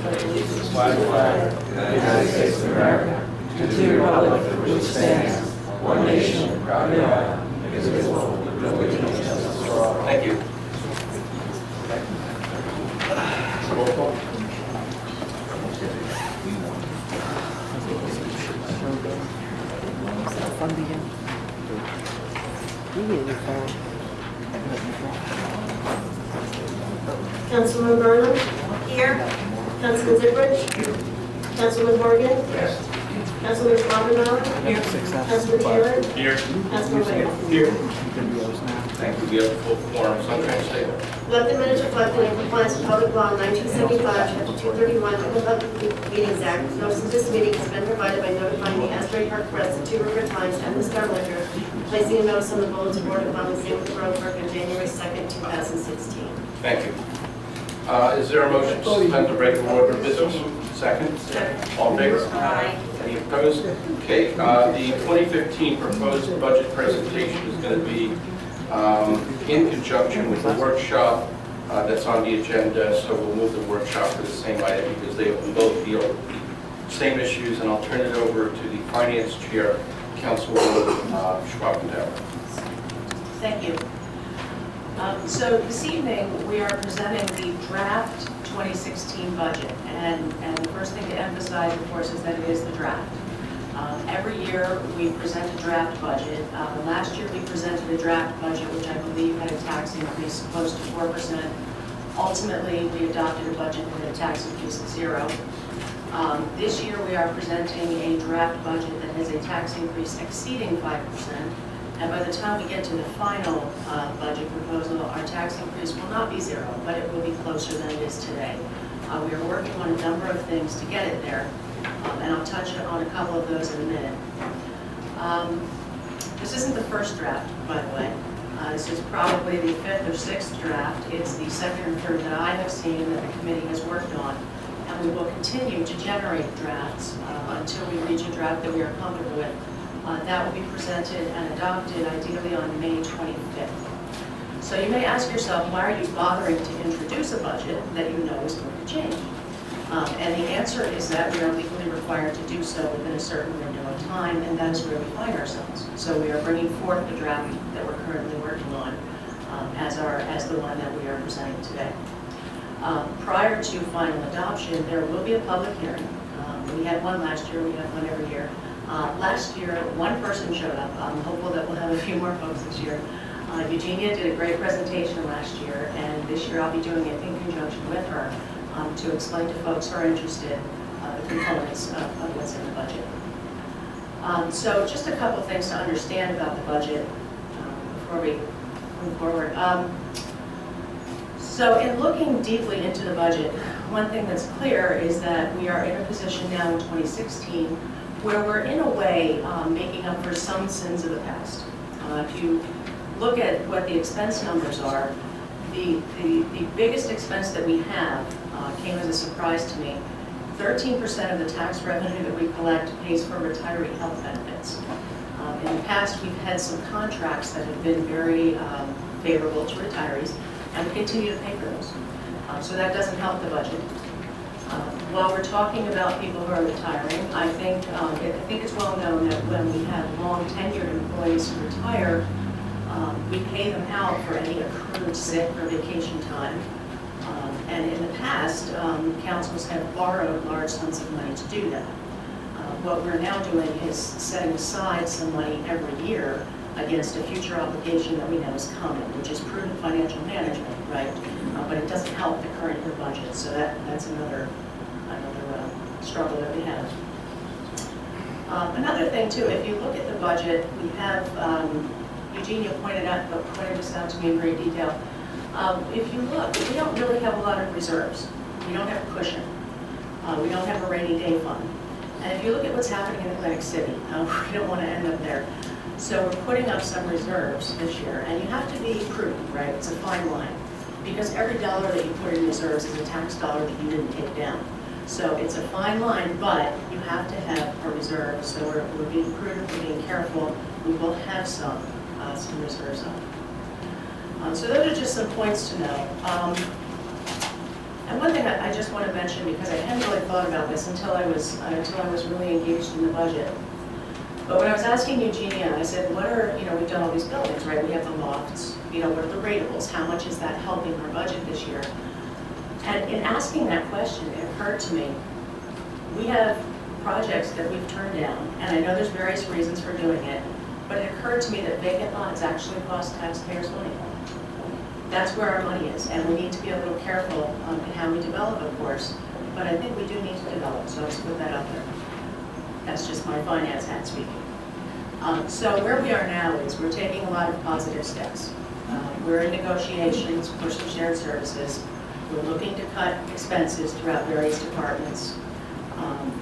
pledge allegiance to the flag of the United States of America, and to the republic for which it stands, one nation, under God, indivisible, with liberty and justice for all. Thank you. Roll call. Councilman Burnham? Here. Councilman Ziprich? Here. Councilman Morgan? Yes. Councilman Schwabenbauer? Here. Councilman Taylor? Here. Councilman Ware? Here. Thank you. We have a full quorum. Sunshine State. Let the minutes reflect in compliance with public law 1975, chapter 231, Open Public Meetings Act. Notice of this meeting has been provided by notifying the Asbury Park Press, the Two River Times, and the Star Ledger, placing a notice on the bulletin board and filing the same with the Borough Clerk on January 2nd, 2016. Thank you. Is there a motion to suspend the regular order of business? Second? Second. All in favor? Aye. Any opposed? Okay, the 2015 proposed budget presentation is going to be in conjunction with the workshop that's on the agenda, so we'll move the workshop to the same item because they both deal with the same issues, and I'll turn it over to the Finance Chair, Councilwoman Schwabenbauer. Thank you. So this evening, we are presenting the draft 2016 budget. And the first thing to emphasize, of course, is that it is the draft. Every year, we present a draft budget. Last year, we presented a draft budget, which I believe had a tax increase close to 4%. Ultimately, we adopted a budget with a tax increase of 0. This year, we are presenting a draft budget that has a tax increase exceeding 5%. And by the time we get to the final budget proposal, our tax increase will not be 0, but it will be closer than it is today. We are working on a number of things to get it there, and I'll touch on a couple of those in a minute. This isn't the first draft, by the way. This is probably the 5th or 6th draft. It's the 2nd or 3rd that I have seen that the committee has worked on, and we will continue to generate drafts until we reach a draft that we are comfortable with. That will be presented and adopted ideally on May 25th. So you may ask yourself, why are you bothering to introduce a budget that you know is going to change? And the answer is that we are legally required to do so within a certain window of time, and that is where we find ourselves. So we are bringing forth the draft that we're currently working on as the one that we are presenting today. Prior to final adoption, there will be a public hearing. We had one last year, we have one every year. Last year, one person showed up. I'm hopeful that we'll have a few more folks this year. Eugenia did a great presentation last year, and this year I'll be doing it in conjunction with her to explain to folks who are interested the components of what's in the budget. So just a couple things to understand about the budget before we move forward. So in looking deeply into the budget, one thing that's clear is that we are in a position now in 2016 where we're in a way making up for some sins of the past. If you look at what the expense numbers are, the biggest expense that we have came as a surprise to me. 13% of the tax revenue that we collect pays for retiree health benefits. In the past, we've had some contracts that have been very favorable to retirees, and we continue to pay for those. So that doesn't help the budget. While we're talking about people who are retiring, I think it's well known that when we have long tenured employees who retire, we pay them out for any accrued sick or vacation time. And in the past, councils have borrowed large sums of money to do that. What we're now doing is setting aside some money every year against a future obligation that we know is coming, which is prudent financial management, right? But it doesn't help the current year budget, so that's another struggle that we have. Another thing too, if you look at the budget, we have, Eugenia pointed this out to me in great detail. If you look, we don't really have a lot of reserves. We don't have a cushion. We don't have a rainy day fund. And if you look at what's happening in Atlantic City, we don't want to end up there. So we're putting up some reserves this year, and you have to be prudent, right? It's a fine line, because every dollar that you put in reserves is a tax dollar that you didn't take down. So it's a fine line, but you have to have a reserve. So we're being prudent, we're being careful. We will have some reserves up. So those are just some points to know. And one thing I just want to mention, because I hadn't really thought about this until I was really engaged in the budget. But when I was asking Eugenia, I said, what are, we've done all these buildings, right? We have the lofts, what are the ratables? How much is that helping our budget this year? And in asking that question, it occurred to me, we have projects that we've turned down, and I know there's various reasons for doing it, but it occurred to me that vacant lots actually cost taxpayers money. That's where our money is, and we need to be a little careful in how we develop, of course, but I think we do need to develop, so let's put that out there. That's just my finance hat speaking. So where we are now is we're taking a lot of positive steps. We're in negotiations for some shared services. We're looking to cut expenses throughout various departments.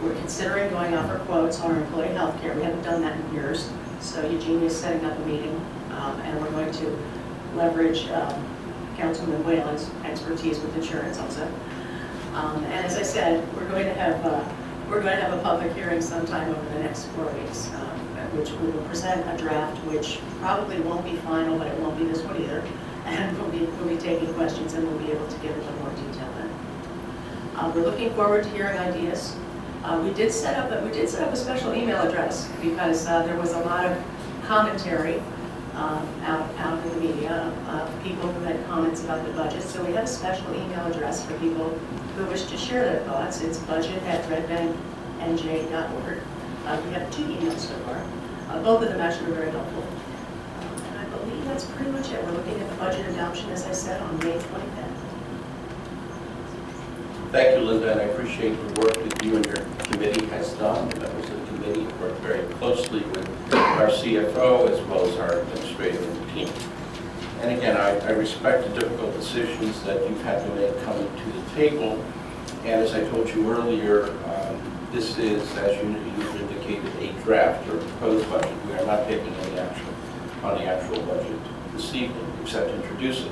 We're considering going out for quotes on our employee health care. We haven't done that in years. So Eugenia is setting up a meeting, and we're going to leverage Councilman Whalen's expertise with insurance also. And as I said, we're going to have a public hearing sometime over the next 4 weeks, which we will present a draft, which probably won't be final, but it won't be this one either. And we'll be taking questions, and we'll be able to give a little more detail then. We're looking forward to hearing ideas. We did set up a special email address because there was a lot of commentary out in the media of people who had comments about the budget. So we have a special email address for people who wish to share their thoughts. It's budget@redbanknj.org. We have 2 emails so far. Both of them actually were very helpful. And I believe that's pretty much it. We're looking at the budget adoption, as I said, on May 25th. Thank you, Linda, and I appreciate the work that you and your committee has done. The members of the committee work very closely with our CFO as well as our administrative team. And again, I respect the difficult decisions that you've had to make coming to the table. And as I told you earlier, this is, as you indicated, a draft or proposed budget. We are not taking any action on the actual budget this evening, except to introduce it.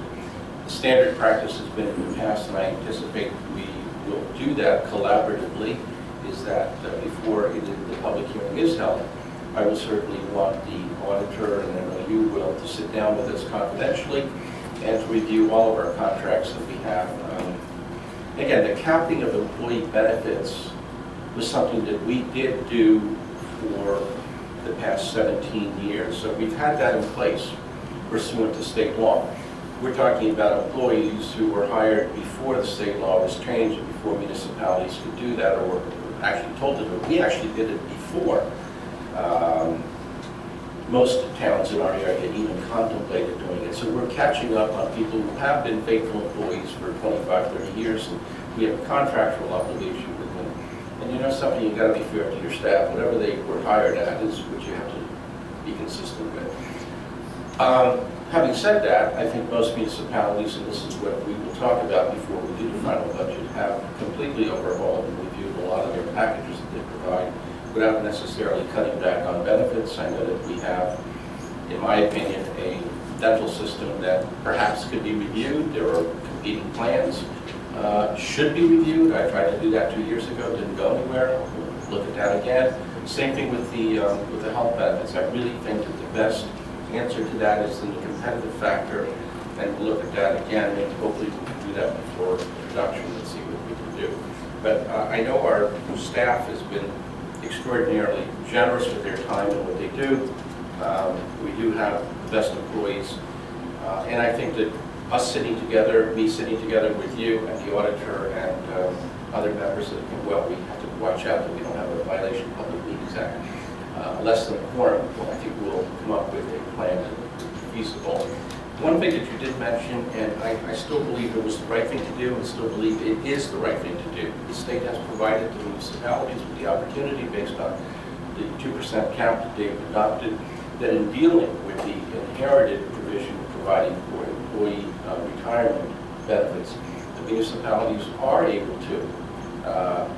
The standard practice has been in the past, and I anticipate we will do that collaboratively, is that before the public hearing is held, I will certainly want the auditor, and I know you will, to sit down with us confidentially and to review all of our contracts that we have. Again, the capping of employee benefits was something that we did do for the past 17 years. So we've had that in place pursuant to state law. We're talking about employees who were hired before the state law was changed and before municipalities could do that, or were actually told to do it. We actually did it before most towns in our area had even contemplated doing it. So we're catching up on people who have been faithful employees for 25, 30 years, and we have a contractual obligation with them. And you know something, you've got to be fair to your staff. Whatever they were hired at is what you have to be consistent with. Having said that, I think most municipalities, and this is what we will talk about before we do the final budget, have completely overhauled and reviewed a lot of their packages that they provide without necessarily cutting back on benefits. I know that we have, in my opinion, a dental system that perhaps could be reviewed. There are competing plans. Should be reviewed. I tried to do that 2 years ago, didn't go anywhere. We'll look at that again. Same thing with the health benefits. I really think that the best answer to that is in the competitive factor, and we'll look at that again, and hopefully we can do that before introduction and see what we can do. But I know our staff has been extraordinarily generous with their time and what they do. We do have the best employees, and I think that us sitting together, me sitting together with you and the auditor and other members of the, well, we have to watch out that we don't have a violation of Public Meetings Act. Less than a quorum, I think we'll come up with a plan that is feasible. One thing that you did mention, and I still believe it was the right thing to do, and still believe it is the right thing to do. The state has provided the municipalities with the opportunity, based on the 2% cap that they've adopted, that in dealing with the inherited provision providing for employee retirement benefits, the municipalities are able to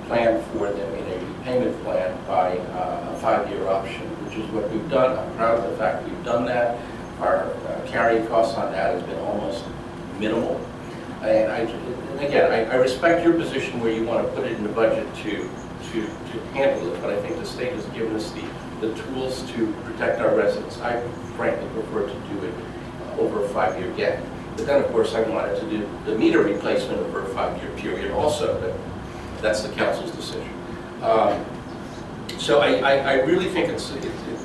plan for them in a repayment plan by a 5-year option, which is what we've done. I'm proud of the fact we've done that. Our carrying costs on that has been almost minimal. And again, I respect your position where you want to put it in the budget to handle it, but I think the state has given us the tools to protect our residents. I frankly prefer to do it over a 5-year gap. But then, of course, I wanted to do the meter replacement over a 5-year period also, but that's the council's decision. So I really think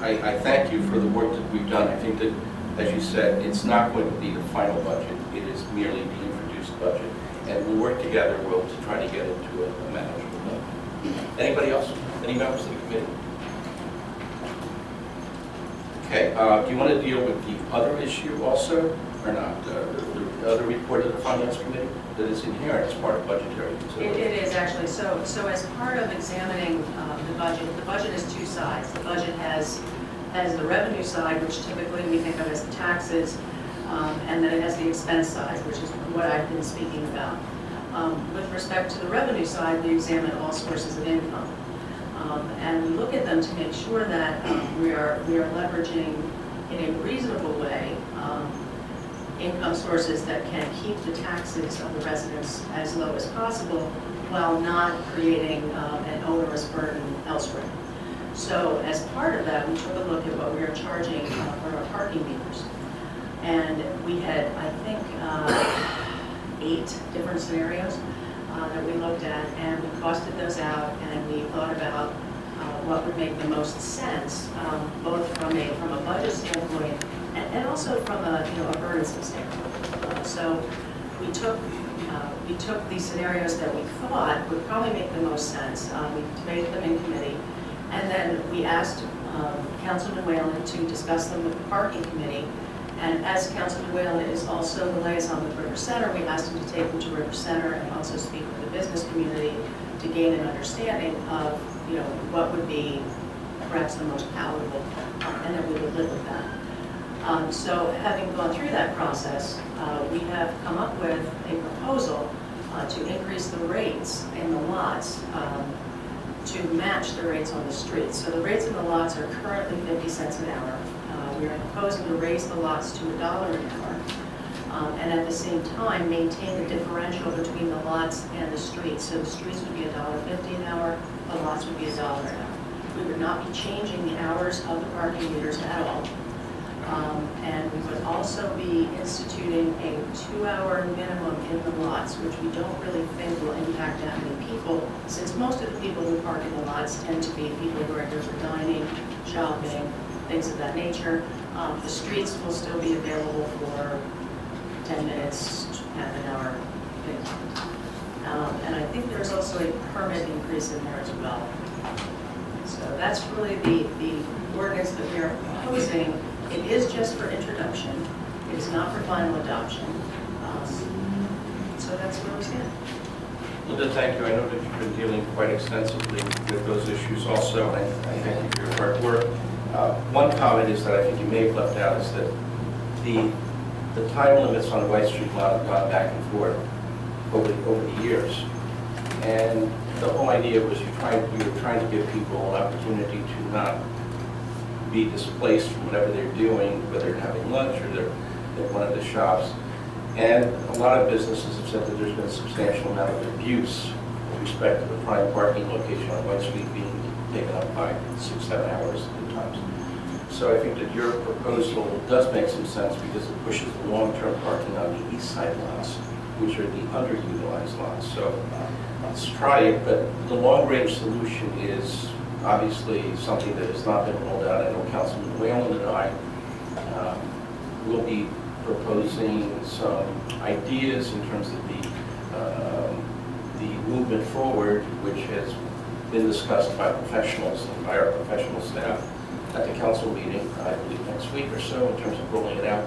I thank you for the work that we've done. I think that, as you said, it's not going to be the final budget. It is merely the introduced budget. And we'll work together, Will, to try to get it to a manageable level. Anybody else? Any members of the committee? Okay, do you want to deal with the other issue also, or not? The other report of the Finance Committee that is inherent as part of budgetary consideration? It is actually. So as part of examining the budget has two sides. The budget has the revenue side, which typically we think of as the taxes, and then it has the expense side, which is what I've been speaking about. With respect to the revenue side, we examine all sources of income. And we look at them to make sure that we are leveraging in a reasonable way income sources that can keep the taxes of the residents as low as possible while not creating an onerous burden elsewhere. So as part of that, we took a look at what we are charging for our parking meters. And we had, I think, 8 different scenarios that we looked at, and we costed those out, and we thought about what would make the most sense, both from a budget standpoint and also from a burdensome standpoint. So we took these scenarios that we thought would probably make the most sense. We debated them in committee, and then we asked Councilman Whalen to discuss them with the parking committee. And as Councilman Whalen is also the liaison with River Center, we asked him to take them to River Center and also speak with the business community to gain an understanding of, what would be perhaps the most palatable, and that we would live with that. So having gone through that process, we have come up with a proposal to increase the rates in the lots to match the rates on the streets. So the rates in the lots are currently 50 cents an hour. We are proposing to raise the lots to $1 an hour, and at the same time maintain the differential between the lots and the streets. So the streets would be $1.50 an hour, the lots would be $1 an hour. We would not be changing the hours of the parking meters at all. And we would also be instituting a 2-hour minimum in the lots, which we don't really think will impact that many people, since most of the people who park in the lots tend to be people who are here for dining, shopping, things of that nature. The streets will still be available for 10 minutes, half an hour. And I think there's also a permit increase in there as well. So that's really the ordinance that we are proposing. It is just for introduction. It is not for final adoption. So that's where we stand. Linda, thank you. I know that you've been dealing quite extensively with those issues also, and I thank you for your hard work. One comment is that I think you may have left out is that the time limits on the White Street lot have gone back and forth over the years. And the whole idea was you were trying to give people an opportunity to not be displaced from whatever they're doing, whether they're having lunch or they're at one of the shops. And a lot of businesses have said that there's been a substantial amount of abuse with respect to the prime parking location on White Street being taken up by 6-7 hours at times. So I think that your proposal does make some sense because it pushes the long-term parking on the east side lots, which are the underutilized lots. So let's try it, but the long-range solution is obviously something that has not been rolled out. I know Councilman Whalen and I will be proposing some ideas in terms of the movement forward, which has been discussed by professionals and by our professional staff at the council meeting, I believe next week or so, in terms of rolling it out,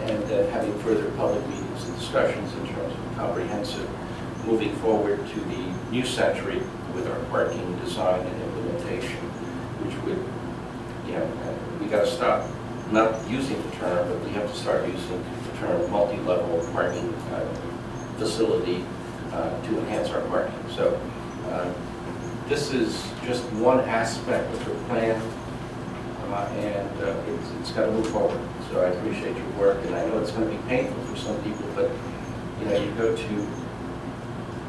and then having further public meetings and discussions in terms of comprehensive moving forward to the new century with our parking design and implementation, which would, we got to stop not using the term, but we have to start using the term multi-level parking facility to enhance our parking. So this is just one aspect of the plan, and it's got to move forward. So I appreciate your work, and I know it's going to be painful for some people, but you go to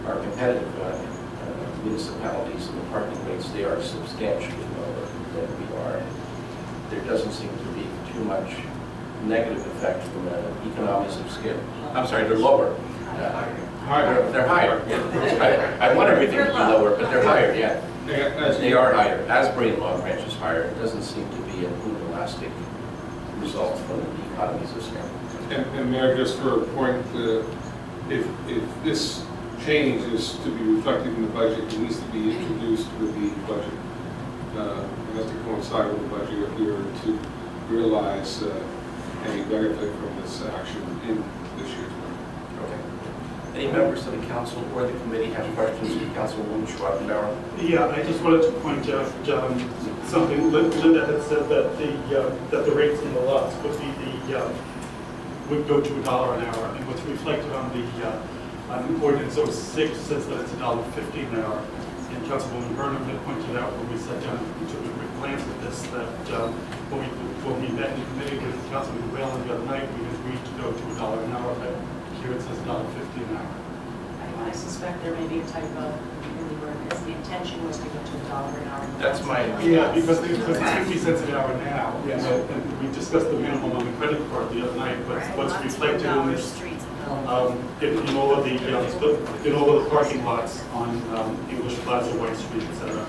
our competitive municipalities and the parking rates, they are substantially lower than we are. There doesn't seem to be too much negative effect from economies of scale. I'm sorry, they're lower. They're higher. Yeah. I want everything to be lower, but they're higher, yeah. They are higher. Asbury and Long Branch is higher. It doesn't seem to be an inelastic result from the economies of scale. And Mayor, just for a point, if this change is to be reflected in the budget, it needs to be introduced with the budget. It has to coincide with the budget if we are to realize any benefit from this action in this year's budget. Okay. Any members of the council or the committee have questions for Councilwoman Schwarzenbauer? Yeah, I just wanted to point out something. Linda had said that the rates in the lots would be would go to $1 an hour, and what's reflected on the ordinance 06 says that it's $1.50 an hour. And Councilwoman Burnham had pointed out when we sat down and took a quick glance at this that when we met in committee with Councilman Whalen the other night, we agreed to go to $1 an hour, but here it says $1.50 an hour. I suspect there may be a typo in the ordinance. The intention was to go to $1 an hour. That's my Yeah, because it's 50 cents an hour now, and we discussed the minimum on the credit card the other night, but what's reflected in this, in all of the parking lots on English Plaza, White Street, etc.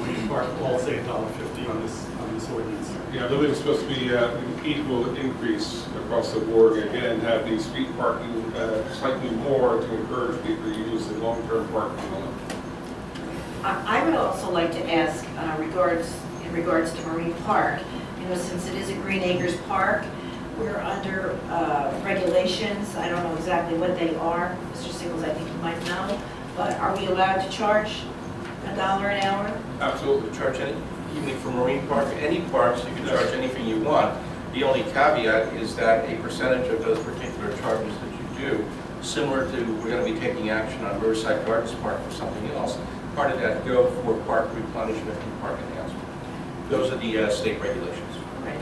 We park all say $1.50 on this ordinance. Yeah, I believe it's supposed to be an equal increase across the board. Again, have the street parking slightly more to encourage people to use the long-term parking lot. I would also like to ask in regards to Marine Park, since it is a Green Acres Park, we're under regulations. I don't know exactly what they are. Mr. Sickles, I think you might know. But are we allowed to charge $1 an hour? Absolutely. Charge any, even for Marine Park, any parks, you can charge anything you want. The only caveat is that a percentage of those particular charges that you do, similar to, we're going to be taking action on Riverside Gardens Park for something else. Part of that go for park replenishment and park enhancement. Those are the state regulations. Right.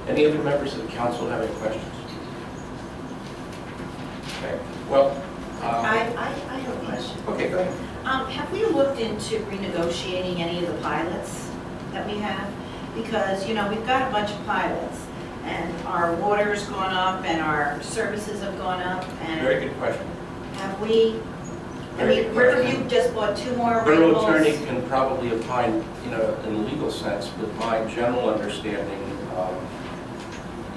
Any other members of the council have any questions? Okay. Well, I have a question. okay, go ahead. Have we looked into renegotiating any of the pilots that we have? Because, we've got a bunch of pilots, and our water's gone up, and our services have gone up, and Very good question. have we, Riverview just bought 2 more Borough rentals. attorney can probably opine, in a legal sense, but my general understanding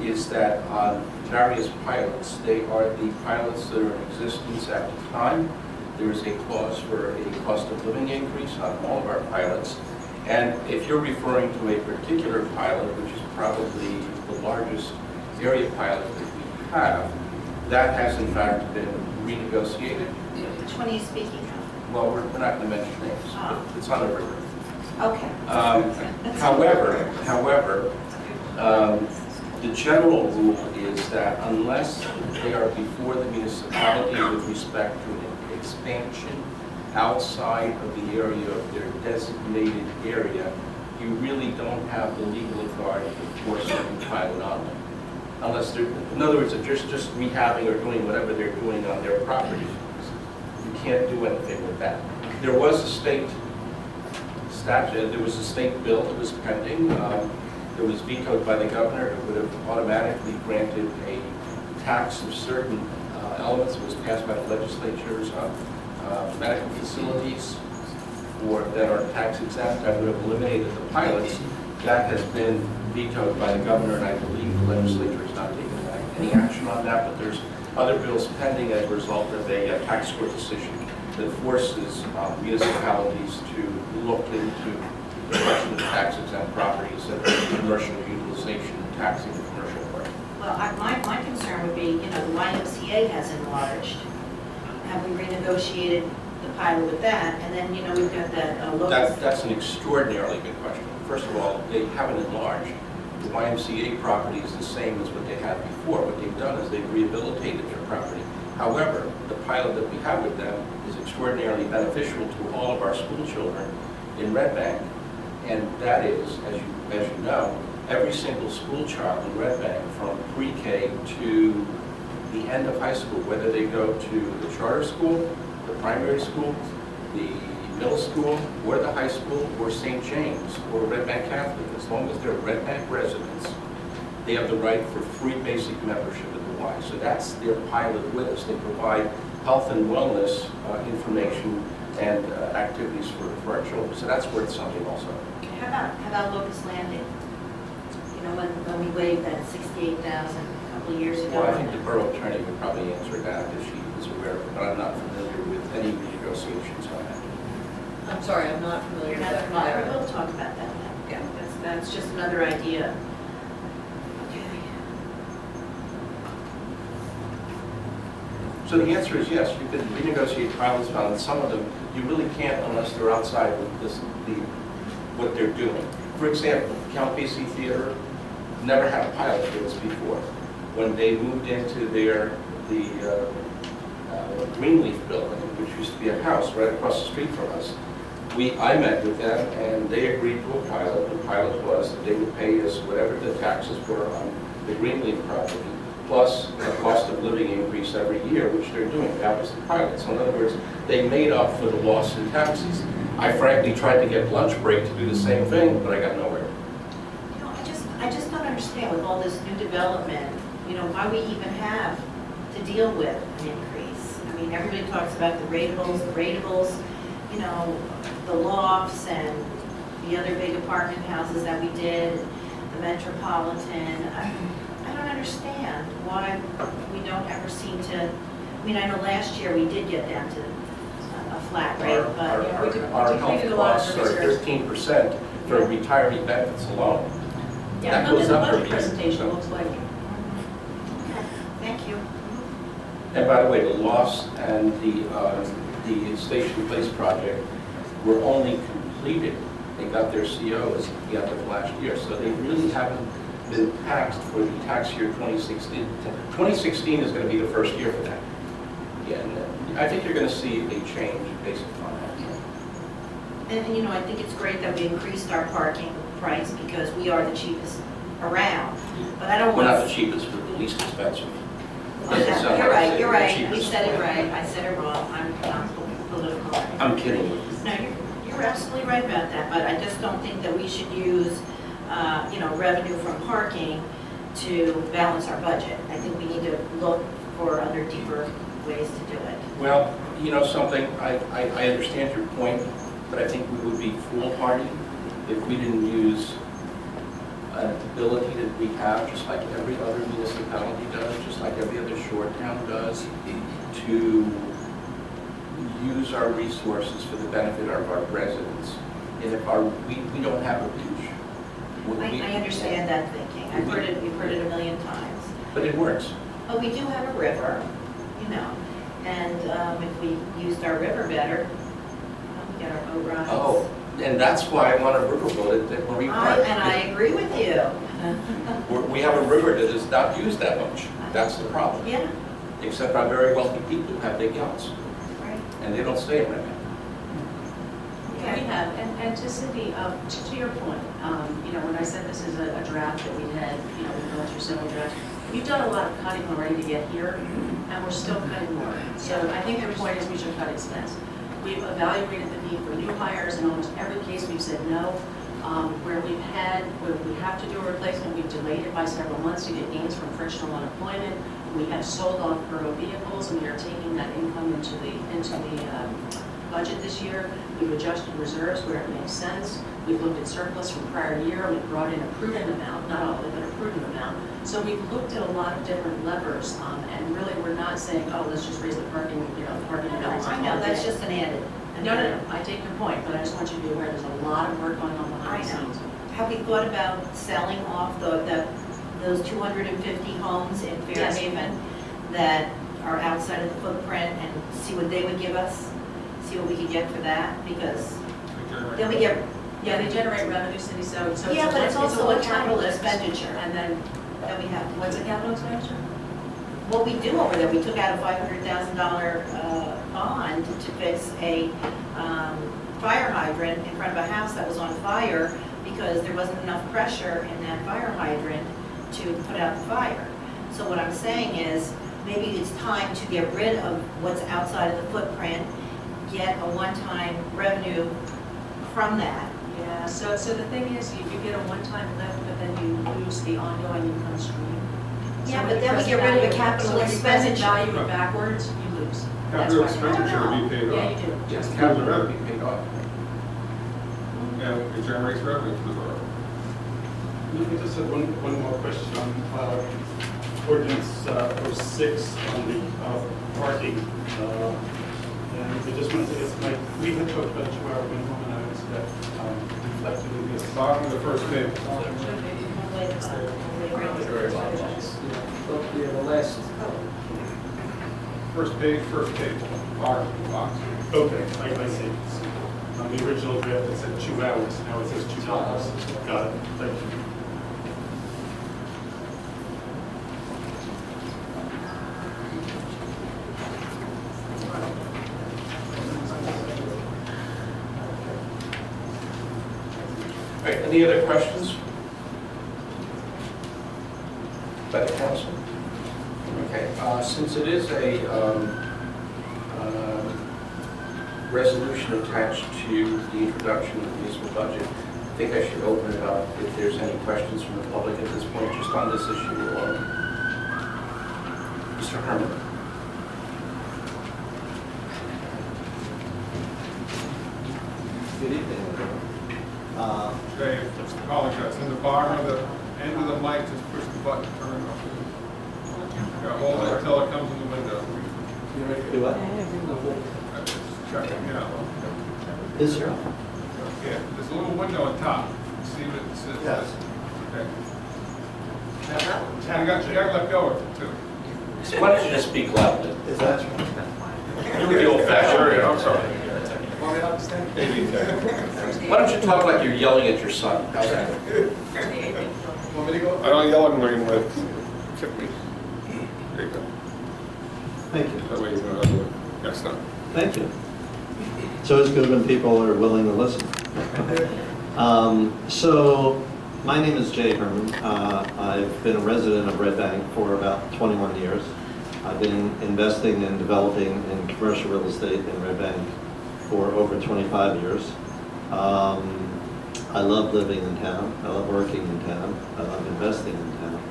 is that on various pilots, they are the pilots that are in existence at the time. There is a clause for a cost of living increase on all of our pilots. And if you're referring to a particular pilot, which is probably the largest area pilot that we have, that has in fact been renegotiated. Which one are you speaking of? Well, we're not going to mention names, but it's on the river. Okay. However, the general rule is that unless they are before the municipality with respect to an expansion outside of the area of their designated area, you really don't have the legal authority to force them to pilot on them. Unless they're, in other words, if they're just rehabbing or doing whatever they're doing on their property, you can't do anything with that. There was a state statute, there was a state bill that was pending. It was vetoed by the governor. It would have automatically granted a tax of certain elements. It was passed by the legislatures on medical facilities that are tax exempt. That would have eliminated the pilots. That has been vetoed by the governor, and I believe the legislature is not taking any action on that, but there's other bills pending as a result of a tax court decision that forces municipalities to look into the question of tax exempt properties and commercial utilization and taxing the commercial part. Well, my concern would be, the YMCA has enlarged. Have we renegotiated the pilot with that? And then, we've got that local. That's an extraordinarily good question. First of all, they haven't enlarged. The YMCA property is the same as what they had before. What they've done is they've rehabilitated their property. However, the pilot that we have with them is extraordinarily beneficial to all of our school children in Red Bank. And that is, as you know, every single school child in Red Bank from pre-K to the end of high school, whether they go to the charter school, the primary school, the middle school, or the high school, or St. James, or Red Bank Catholic, as long as they're Red Bank residents, they have the right for free basic membership at the Y. So that's their pilot with us. They provide health and wellness information and activities for our children. So that's worth something also. How about Locust Landing? You know, when we waived that 68,000 a couple of years ago. Well, I think the borough attorney would probably answer that if she is aware of it, but I'm not familiar with any renegotiations on that. I'm sorry, I'm not familiar You're with not that. familiar, we'll talk about that then. Yeah. That's just another idea. Okay. So the answer is yes, you could renegotiate pilots fund, and some of them, you really can't unless they're outside of what they're doing. For example, Count Basie Theater never had a pilot with us before. When they moved into the Greenleaf building, which used to be a house right across the street from us, I met with them and they agreed to a pilot. The pilot was that they would pay us whatever the taxes were on the Greenleaf property, plus the cost of living increase every year, which they're doing. That was the pilot. So in other words, they made up for the loss in taxes. I frankly tried to get lunch break to do the same thing, but I got nowhere. You know, I just don't understand with all this new development, you know, why we even have to deal with an increase. I mean, everybody talks about the ratables, you know, the lofts and the other big apartment houses that we did, the Metropolitan. I don't understand why we don't ever seem to, I mean, I know last year we did get down to a flat rate, but Our health costs are 13% for retiree benefits alone. Yeah, That look goes at the up budget every year. presentation, looks like. okay, thank you. And by the way, the lofts and the Station Place project were only completed. They got their COs at the end of last year, so they really haven't been taxed for the tax year 2016. 2016 is going to be the first year for that. Yeah, and I think you're going to see a change based upon that. And, you know, I think it's great that we increased our parking price because we are the cheapest around. But I don't We're want not the cheapest, we're the least expensive. You're right. We said it right. I said it wrong. I'm political. I'm kidding. No, you're absolutely right about that, but I just don't think that we should use, you know, revenue from parking to balance our budget. I think we need to look for other deeper ways to do it. Well, you know something, I understand your point, but I think we would be foolhardy if we didn't use an ability that we have, just like every other municipality does, just like every other shore town does, to use our resources for the benefit of our residents. And if we don't have a beach. I understand that thinking. We've heard it a million times. But it works. But we do have a river, you know, and if we used our river better, we get our boat rides. Oh, and that's why I want a riverboat at Marine Park. And I agree with you. We have a river that is not used that much. That's the problem. Yeah, Except our very wealthy people who have big yachts, right. and they don't stay in Red Bank. Yeah, we have, and to Cindy, to your point, you know, when I said this is a draft that we had, you know, we've gone through several drafts, we've done a lot of cutting already to get here, and we're still cutting more. So I think your point is we should cut expense. We've evaluated the need for new hires, in almost every case we've said no. Where we have to do a replacement, we've delayed it by several months to get gains from frictional unemployment. We have sold off borough vehicles, and we are taking that income into the budget this year. We've adjusted reserves where it makes sense. We've looked at surplus from prior year. We've brought in a prudent amount, not all of it, but a prudent amount. So we've looked at a lot of different levers, and really we're not saying, oh, let's just raise the parking, you know, the parking values. I know, that's just an added. No, I take your point, but I just want you to be aware there's a lot of work going on behind the I know. scenes. Have we thought about selling off those 250 homes in Yes. Fairhaven that are outside of the footprint and see what they would give us? See what we could get for that? Because then we get, Yeah, they generate revenue, Cindy, so. yeah, but it's also a one-time capital lift, expenditure And then, that we have to. what's a capital expenditure? What we do over there, we took out a $500,000 bond to fix a fire hydrant in front of a house that was on fire because there wasn't enough pressure in that fire hydrant to put out the fire. So what I'm saying is, maybe it's time to get rid of what's outside of the footprint get a one-time revenue from that. Yeah, so the thing is, you get a one-time lift, but then you lose the ongoing income stream. So Yeah, when but you then we present get rid of the value- capital so when you present expenditure. value it backwards, you lose. That's Capital why- expenditure to be paid Yeah, off. you do. Yes, capital revenue be paid off. And it generates revenue for the borough. Let me just have one more question on ordinance 06 on the parking. And I just wanted to ask, Mike, we had talked about a 2-hour minimum, and I was that reflected in this. Bottom of the first page. Yeah, the last, First page, bottom box. Okay, I see. On the original draft, it said 2 hours, now it says $2. Got it, thank you. All right, any other questions by the council? Okay, since it is a resolution attached to the introduction of the municipal budget, I think I should open it up if there's any questions from the public at this point, just on this issue alone. Mr. Herman. Good evening, everyone. Jay, apologize, in the bottom of the end of the mic, just push the button, turn it off. Yeah, hold it until it comes in the window. Do what? Just check it out. Is there? Yeah, there's a little window on top. See what it says? Yes. Okay. You got to let go of it too. So why don't you just speak loudly? Is that? You're the old fashioned. I'm sorry. Why don't you talk like you're yelling at your son? How's that? I don't yell at him with, tip me. There you go. Thank you. That way you know how to do it. Next time. Thank you. So it's good when people are willing to listen. So my name is Jay Herman. I've been a resident of Red Bank for about 21 years. I've been investing and developing in commercial real estate in Red Bank for over 25 years. I love living in town. I love working in town. I love investing in town.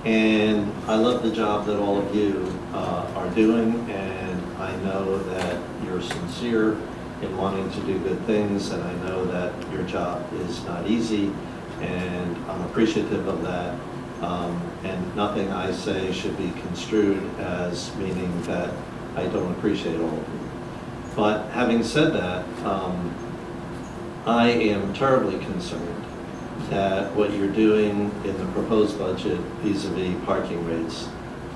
And I love the job that all of you are doing, and I know that you're sincere in wanting to do good things, and I know that your job is not easy, and I'm appreciative of that. And nothing I say should be construed as meaning that I don't appreciate all of you. But having said that, I am terribly concerned that what you're doing in the proposed budget vis-a-vis parking rates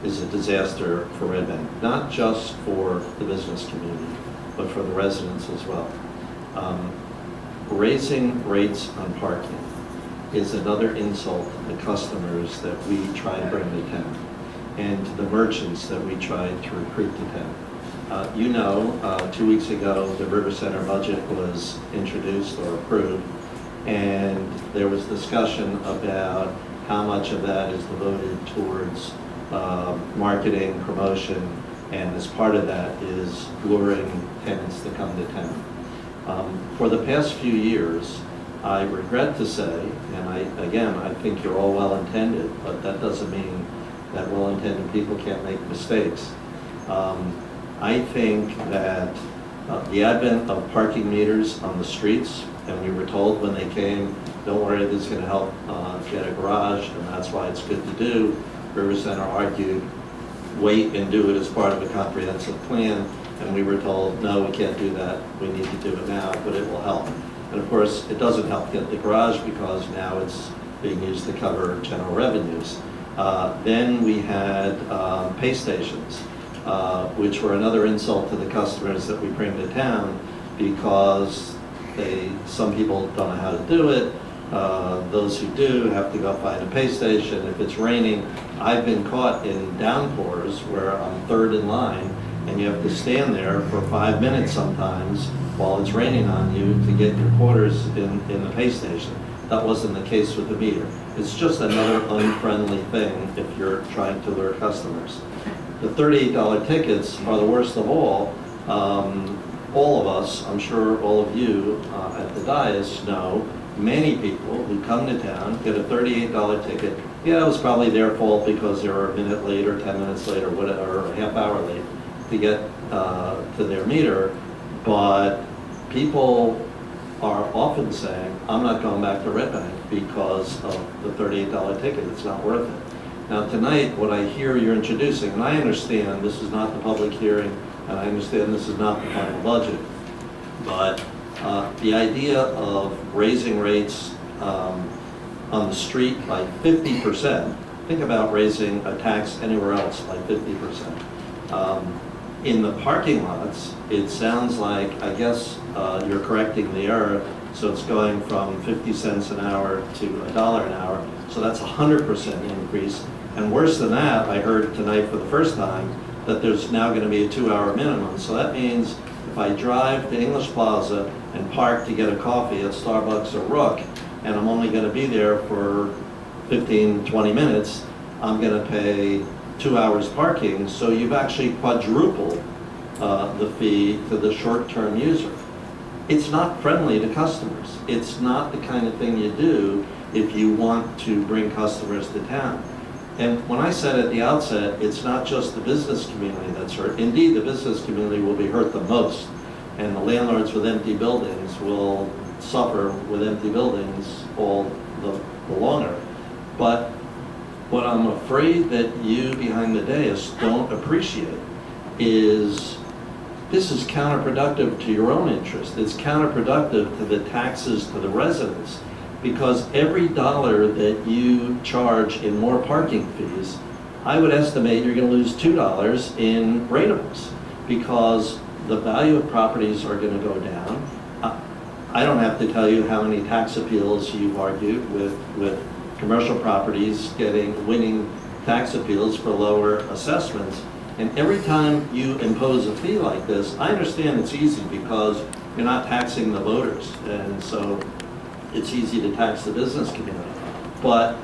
is a disaster for Red Bank, not just for the business community, but for the residents as well. Raising rates on parking is another insult to the customers that we try to bring to town and to the merchants that we try to recruit to town. You know, 2 weeks ago, the River Center budget was introduced or approved, and there was discussion about how much of that is devoted towards marketing, promotion, and as part of that is luring tenants to come to town. For the past few years, I regret to say, and I think you're all well-intended, but that doesn't mean that well-intended people can't make mistakes. I think that the advent of parking meters on the streets, and we were told when they came, don't worry, this is going to help get a garage, and that's why it's good to do. River Center argued, wait and do it as part of a comprehensive plan, and we were told, no, we can't do that, we need to do it now, but it will help. And of course, it doesn't help get the garage because now it's being used to cover general revenues. Then we had pay stations, which were another insult to the customers that we bring to town because some people don't know how to do it. Those who do have to go find a pay station. If it's raining, I've been caught in downpours where I'm third in line and you have to stand there for 5 minutes sometimes while it's raining on you to get your quarters in the pay station. That wasn't the case with the meter. It's just another unfriendly thing if you're trying to lure customers. The $38 tickets are the worst of all All of us, I'm sure all of you at the dais know many people who come to town, get a $38 ticket. Yeah, it was probably their fault because they were a minute late or 10 minutes late or whatever, or a half hour late to get to their meter. But people are often saying, I'm not going back to Red Bank because of the $38 ticket, it's not worth it. Now tonight, what I hear you're introducing, and I understand this is not the public hearing, and I understand this is not the final budget, but the idea of raising rates on the street by 50%, think about raising a tax anywhere else by 50%. In the parking lots, it sounds like, I guess you're correcting the error, so it's going from 50 cents an hour to $1 an hour, so that's a 100% increase. And worse than that, I heard tonight for the first time that there's now going to be a 2-hour minimum. So that means if I drive to English Plaza and park to get a coffee at Starbucks or Rook, and I'm only going to be there for 15, 20 minutes, I'm going to pay 2 hours parking. So you've actually quadrupled the fee to the short-term user. It's not friendly to customers. It's not the kind of thing you do if you want to bring customers to town. And when I said at the outset, it's not just the business community that's hurt. Indeed, the business community will be hurt the most, and the landlords with empty buildings will suffer with empty buildings all the longer. But what I'm afraid that you behind the dais don't appreciate is this is counterproductive to your own interest. It's counterproductive to the taxes to the residents. Because every dollar that you charge in more parking fees, I would estimate you're going to lose $2 in rateables, because the value of properties are going to go down. I don't have to tell you how many tax appeals you've argued with commercial properties winning tax appeals for lower assessments. And every time you impose a fee like this, I understand it's easy because you're not taxing the voters, and so it's easy to tax the business community, but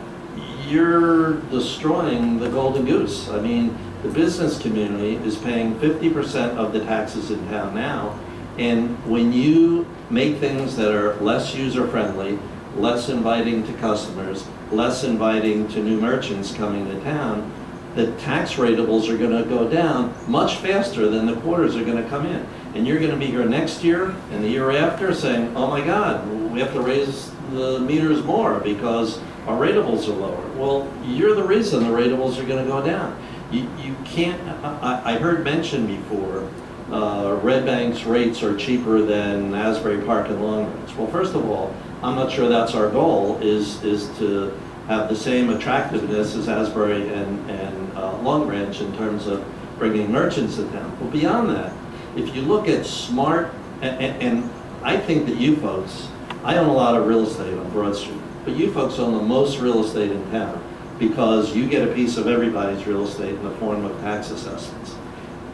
you're destroying the golden goose. I mean, the business community is paying 50% of the taxes in town now, and when you make things that are less user-friendly, less inviting to customers, less inviting to new merchants coming to town, the tax rateables are going to go down much faster than the quarters are going to come in. And you're going to be here next year and the year after saying, oh my God, we have to raise the meters more because our rateables are lower. Well, you're the reason the rateables are going to go down. You can't, I heard mentioned before, Red Bank's rates are cheaper than Asbury Park and Long Branch. Well, first of all, I'm not sure that's our goal, is to have the same attractiveness as Asbury and Long Branch in terms of bringing merchants to town. But beyond that, if you look at smart, and I think that you folks, I own a lot of real estate on Broad Street, but you folks own the most real estate in town because you get a piece of everybody's real estate in the form of tax assessments.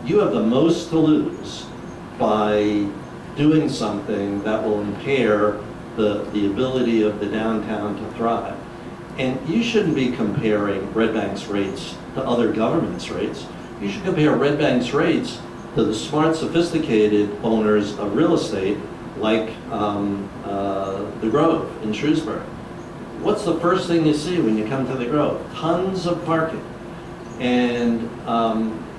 You have the most to lose by doing something that will impair the ability of the downtown to thrive. And you shouldn't be comparing Red Bank's rates to other governments' rates. You should compare Red Bank's rates to the smart, sophisticated owners of real estate like the Grove in Shrewsbury. What's the first thing you see when you come to the Grove? Tons of parking. And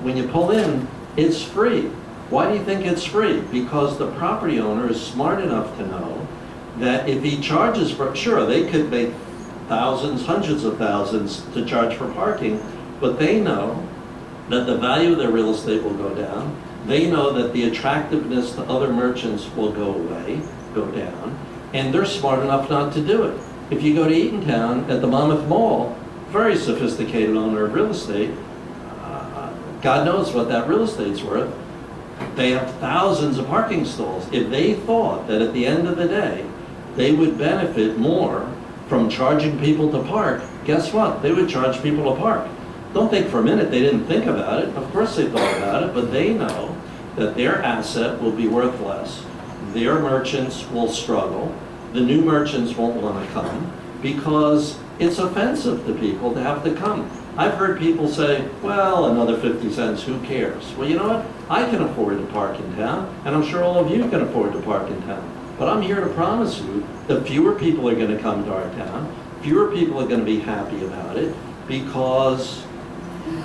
when you pull in, it's free. Why do you think it's free? Because the property owner is smart enough to know that if he charges for, sure, they could make thousands, hundreds of thousands to charge for parking, but they know that the value of their real estate will go down. They know that the attractiveness to other merchants will go down, and they're smart enough not to do it. If you go to Eatontown at the Monmouth Mall, very sophisticated owner of real estate, God knows what that real estate's worth. They have thousands of parking stalls. If they thought that at the end of the day, they would benefit more from charging people to park, guess what? They would charge people to park. Don't think for a minute they didn't think about it. Of course they thought about it, but they know that their asset will be worth less. Their merchants will struggle. The new merchants won't want to come because it's offensive to people to have to come. I've heard people say, well, another 50 cents, who cares? Well, you know what? I can afford to park in town, and I'm sure all of you can afford to park in town. But I'm here to promise you that fewer people are going to come to our town, fewer people are going to be happy about it, because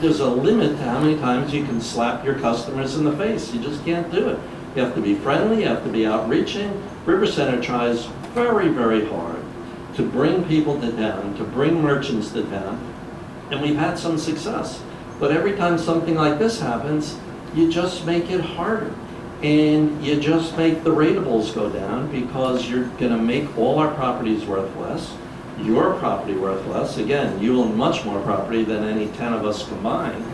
there's a limit to how many times you can slap your customers in the face. You just can't do it. You have to be friendly, you have to be outreaching. River Center tries very, very hard to bring people to town, to bring merchants to town, and we've had some success. But every time something like this happens, you just make it harder. And you just make the rateables go down, because you're gonna make all our properties worth less, your property worth less. Again, you own much more property than any 10 of us combined.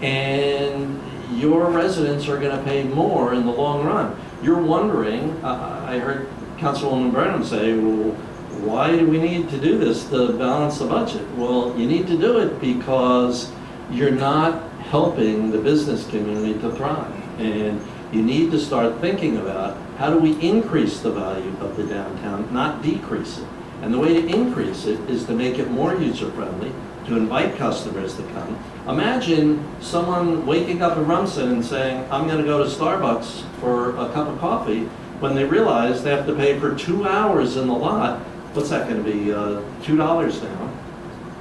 And your residents are gonna pay more in the long run. You're wondering, I heard Councilwoman Burnham say, well, why do we need to do this to balance the budget? Well, you need to do it because you're not helping the business community to thrive. And you need to start thinking about how do we increase the value of the downtown, not decrease it. And the way to increase it is to make it more user-friendly, to invite customers to come. Imagine someone waking up in Rumson and saying, I'm going to go to Starbucks for a cup of coffee, when they realize they have to pay for 2 hours in the lot. What's that going to be, $2 now,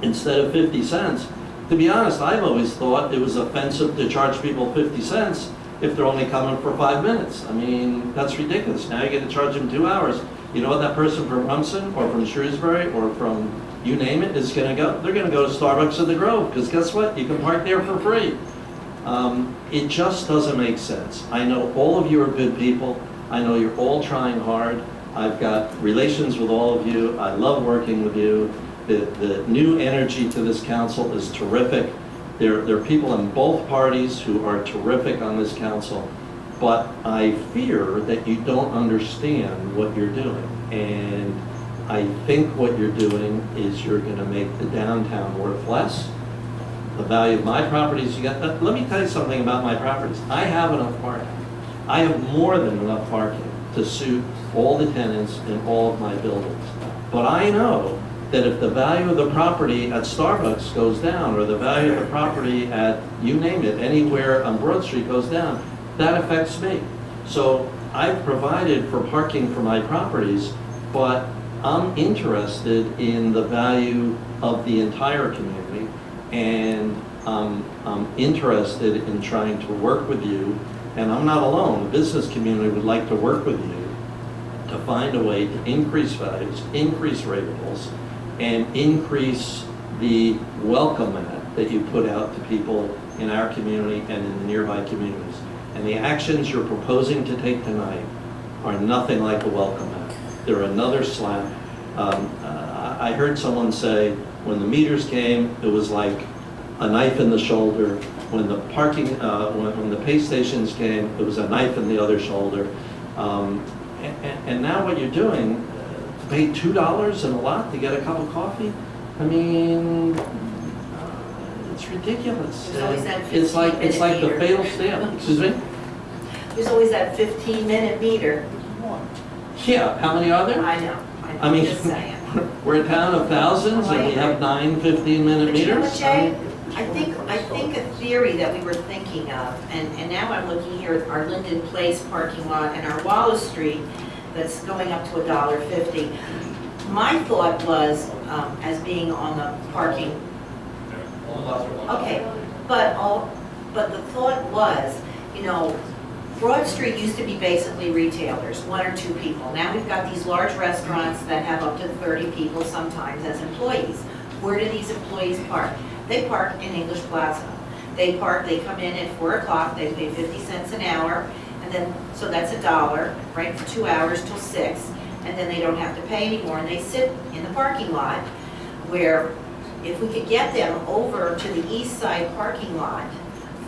instead of 50 cents. To be honest, I've always thought it was offensive to charge people 50 cents if they're only coming for 5 minutes. I mean, that's ridiculous. Now you're going to charge them 2 hours. You know what that person from Rumson or from Shrewsbury or from you name it is going to go? They're going to go to Starbucks in the Grove, because guess what? You can park there for free. It just doesn't make sense. I know all of you are good people. I know you're all trying hard. I've got relations with all of you. I love working with you. The new energy to this council is terrific. There are people in both parties who are terrific on this council, but I fear that you don't understand what you're doing. And I think what you're doing is you're going to make the downtown worth less. The value of my properties, you got that. Let me tell you something about my properties. I have enough parking. I have more than enough parking to suit all the tenants in all of my buildings. But I know that if the value of the property at Starbucks goes down, or the value of the property at, you name it, anywhere on Broad Street goes down, that affects me. So I've provided for parking for my properties, but I'm interested in the value of the entire community, and I'm interested in trying to work with you, and I'm not alone. The business community would like to work with you to find a way to increase values, increase rateables, and increase the welcome mat that you put out to people in our community and in the nearby communities. And the actions you're proposing to take tonight are nothing like a welcome mat. They're another slap. I heard someone say, when the meters came, it was like a knife in the shoulder. When the parking, when the pay stations came, it was a knife in the other shoulder. And now what you're doing, to pay $2 in a lot to get a cup of coffee, I mean, it's ridiculous. There's always that It's like the 15-minute fatal meter. stamp. Excuse me? There's always that 15-minute meter. Yeah, how many are there? I know. I mean, Just saying. we're a town of thousands and we have 9 15-minute But you know what, meters? Jay? I think a theory that we were thinking of, and now I'm looking here at our Linden Place parking lot and our Wallace Street that's going up to $1.50. My thought was, as being on the parking, okay, but the thought was, you know, Broad Street used to be basically retailers, 1 or 2 people. Now we've got these large restaurants that have up to 30 people sometimes as employees. Where do these employees park? They park in English Plaza. They come in at 4 o'clock, they pay 50 cents an hour, and then, so that's $1, right, for 2 hours till 6, and then they don't have to pay anymore, and they sit in the parking lot, where if we could get them over to the east side parking lot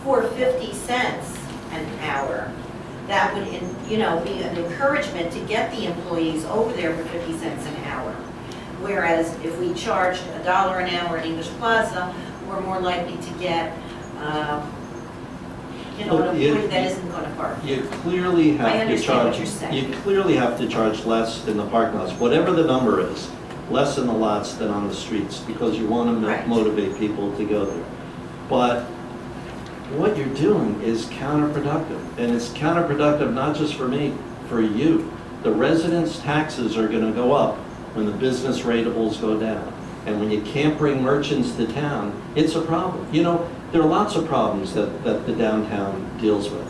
for 50 cents an hour, that would, you know, be an encouragement to get the employees over there for 50 cents an hour. Whereas if we charged $1 an hour in English Plaza, we're more likely to get, you know, an employee that isn't going to park. You clearly I have to understand what charge, you're saying. you clearly have to charge less in the parking lots, whatever the number is. less in the lots than on the streets, because you want to Right. motivate people to go there. But what you're doing is counterproductive, and it's counterproductive not just for me, for you. The residents' taxes are going to go up when the business ratables go down. And when you can't bring merchants to town, it's a problem. You know, there are lots of problems that the downtown deals with.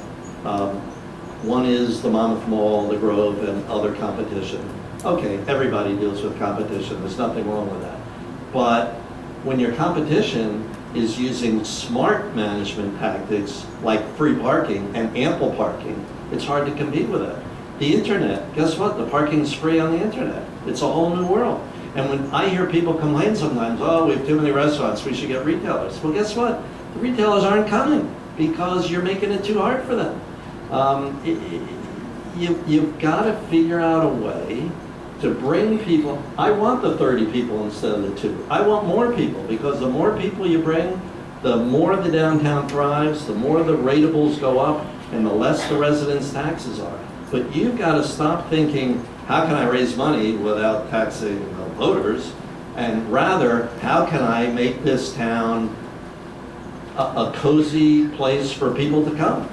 One is the Monmouth Mall, the Grove, and other competition. Okay, everybody deals with competition, there's nothing wrong with that. But when your competition is using smart management tactics like free parking and ample parking, it's hard to compete with that. The internet, guess what? The parking's free on the internet. It's a whole new world. And when I hear people complain sometimes, oh, we have too many restaurants, we should get retailers. Well, guess what? The retailers aren't coming because you're making it too hard for them. You've got to figure out a way to bring people. I want the 30 people instead of the 2. I want more people, because the more people you bring, the more the downtown thrives, the more the ratables go up, and the less the residents' taxes are. But you've got to stop thinking, how can I raise money without taxing the voters? And rather, how can I make this town a cozy place for people to come?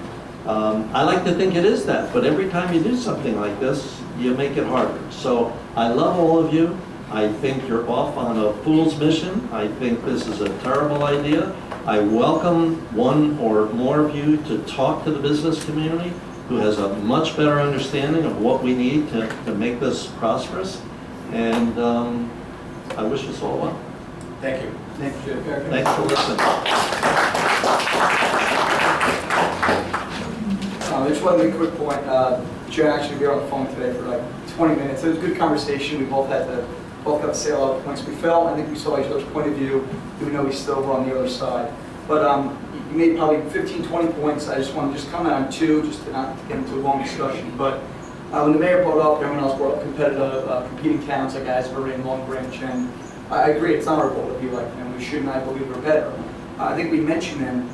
I like to think it is that, but every time you do something like this, you make it harder. So I love all of you. I think you're off on a fool's mission. I think this is a terrible idea. I welcome one or more of you to talk to the business community who has a much better understanding of what we need to make this prosperous. And I wish us all well. Thank you. Thanks for listening. I just want to make a quick point. Joe actually, we were on the phone today for like 20 minutes. It was a good conversation. We both got to say a lot of points we felt. I think we saw each other's point of view, even though we still were on the other side. But you made probably 15, 20 points. I just want to comment on 2, just to not get into a long discussion. But when the mayor brought up, everyone else brought up competitive, competing towns like Asbury and Long Branch, and I agree, it's not our goal to be like them. We should, and I believe we're better. I think we mentioned them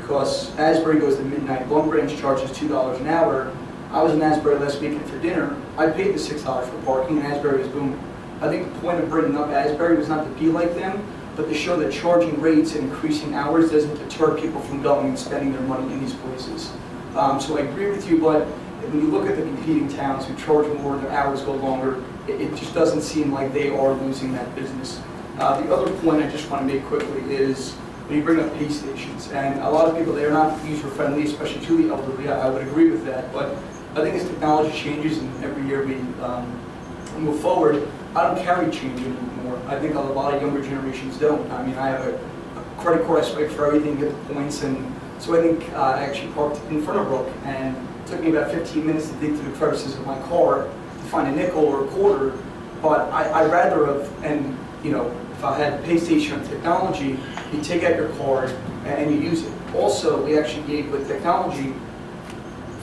because Asbury goes to midnight, Long Branch charges $2 an hour. I was in Asbury last weekend for dinner. I paid the $6 for parking, and Asbury was booming. I think the point of bringing up Asbury was not to be like them, but to show that charging rates and increasing hours doesn't deter people from going and spending their money in these places. So I agree with you, but when you look at the competing towns who charge more, their hours go longer, it just doesn't seem like they are losing that business. The other point I just want to make quickly is when you bring up pay stations, and a lot of people, they're not user-friendly, especially to the elderly. I would agree with that, but I think as technology changes and every year we move forward, I don't carry change anymore. I think a lot of younger generations don't. I mean, I have a credit card, I swipe for everything, get the points, and so I think I actually parked in front of Brook, and it took me about 15 minutes to dig through the crevices of my car to find a nickel or a quarter, but I'd rather have, and you know, if I had a pay station on technology, you take out your card and you use it. Also, we actually gave with technology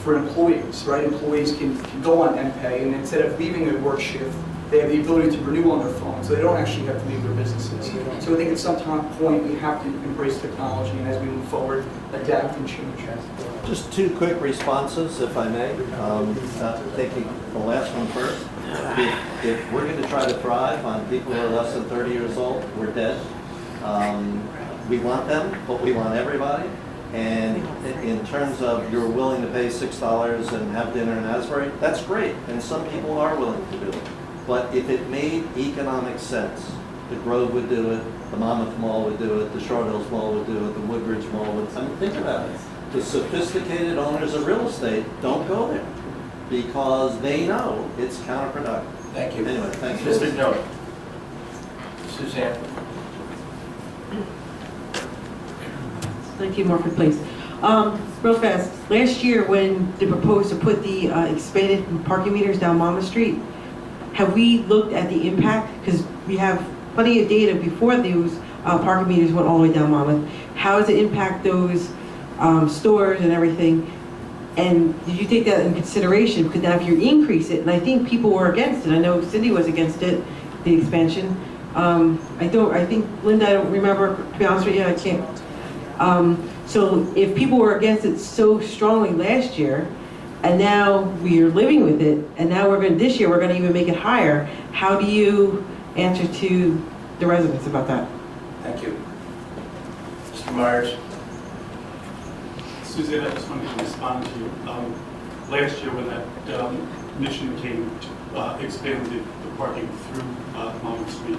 for employees, right? Employees can go on MPay, and instead of leaving their work shift, they have the ability to renew on their phone, so they don't actually have to leave their businesses. So I think at some point we have to embrace technology, and as we move forward, adapt and change. Just 2 quick responses, if I may. Taking the last one first. If we're going to try to thrive on people who are less than 30 years old, we're dead. We want them, but we want everybody. And in terms of you're willing to pay $6 and have dinner in Asbury, that's great. And some people are willing to do it. But if it made economic sense, the Grove would do it, the Monmouth Mall would do it, the Short Hills Mall would do it, the Woodbridge Mall would. I mean, think about it. The sophisticated owners of real estate don't go there because they know it's counterproductive. Thank you. Anyway, thanks. Mr. Noe. Suzanne. Thank you, Market Place. Real fast, last year when they proposed to put the expanded parking meters down Monmouth Street, have we looked at the impact? Because we have plenty of data before those parking meters went all the way down Monmouth. How does it impact those stores and everything? And did you take that in consideration? Because now if you increase it, and I think people were against it, I know Cindy was against it, the expansion. I think, Linda, I don't remember, to be honest with you, I can't. So if people were against it so strongly last year, and now we're living with it, and now this year we're going to even make it higher, how do you answer to the residents about that. Thank you. Mr. Myers? Suzanne, I just wanted to respond to you. Last year when that mission came to expand the parking through Monmouth Street,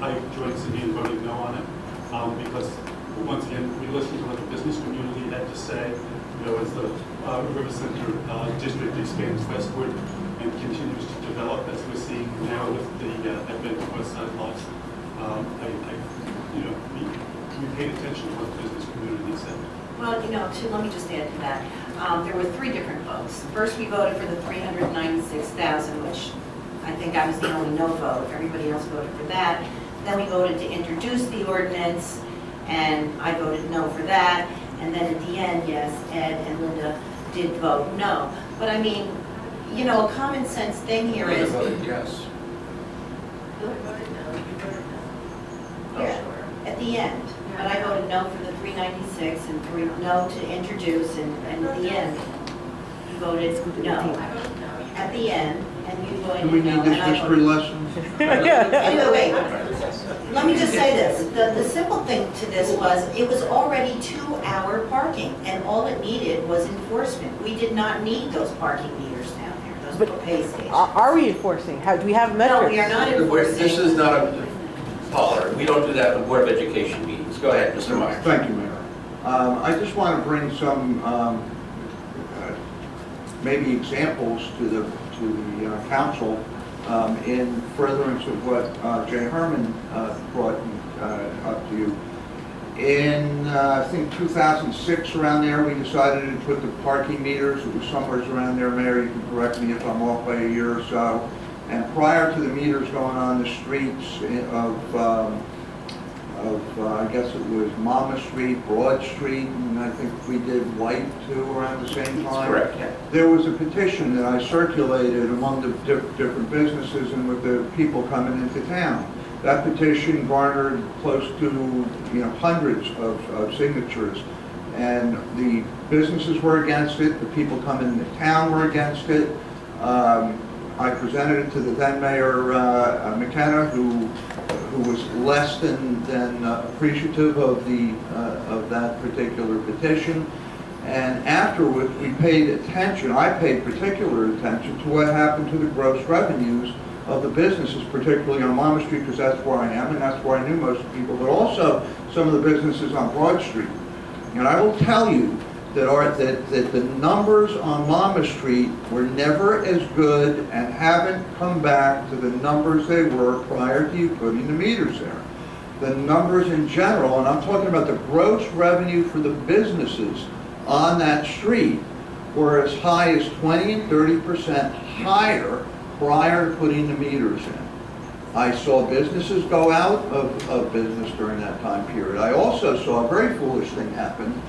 I joined Cindy in voting no on it because, once again, we listened to what the business community had to say. You know, as the River Center district expands westward and continues to develop, as we're seeing now with the advent of West Side lots, we paid attention to what the business community said. Well, let me just add to that. There were 3 different votes. First, we voted for the 396,000, which I think I was the only no vote. Everybody else voted for that. Then we voted to introduce the ordinance, and I voted no for that. And then at the end, yes, Ed and Linda did vote no. But I mean, a common sense thing here Linda is... voted yes. Yeah, at the end. But I voted no for the 396 and no to introduce, and at the end, you voted no. At the end, and you voted no. Do we need this history lesson? Anyway, wait. Let me just say this. The simple thing to this was, it was already 2-hour parking, and all it needed was enforcement. We did not need those parking meters down there, those pay stations. Are we enforcing? Do we have metrics? No, we are not enforcing. This is not a parlor. We don't do that in Board of Education meetings. Go ahead, Mr. Myers. Thank you, Mayor. I just want to bring some maybe examples to the council in furtherance of what Jay Herman brought up to you. In, I think, 2006, around there, we decided to put the parking meters. It was somewhere around there, Mayor, you can correct me if I'm off by a year or so. And prior to the meters going on the streets of I guess it was Monmouth Street, Broad Street, and I think we did White too around the same time. That's correct, yeah. There was a petition that I circulated among the different businesses and with the people coming into town. That petition garnered close to hundreds of signatures, and the businesses were against it. The people coming into town were against it. I presented it to the then Mayor McKenna, who was less than appreciative of that particular petition. And afterwards, we paid attention. I paid particular attention to what happened to the gross revenues of the businesses, particularly on Monmouth Street, because that's where I am, and that's where I knew most people, but also some of the businesses on Broad Street. And I will tell you that the numbers on Monmouth Street were never as good and haven't come back to the numbers they were prior to you putting the meters there. The numbers in general, and I'm talking about the gross revenue for the businesses on that street, were as high as 20 and 30% higher prior to putting the meters in. I saw businesses go out of business during that time period. I also saw a very foolish thing happen,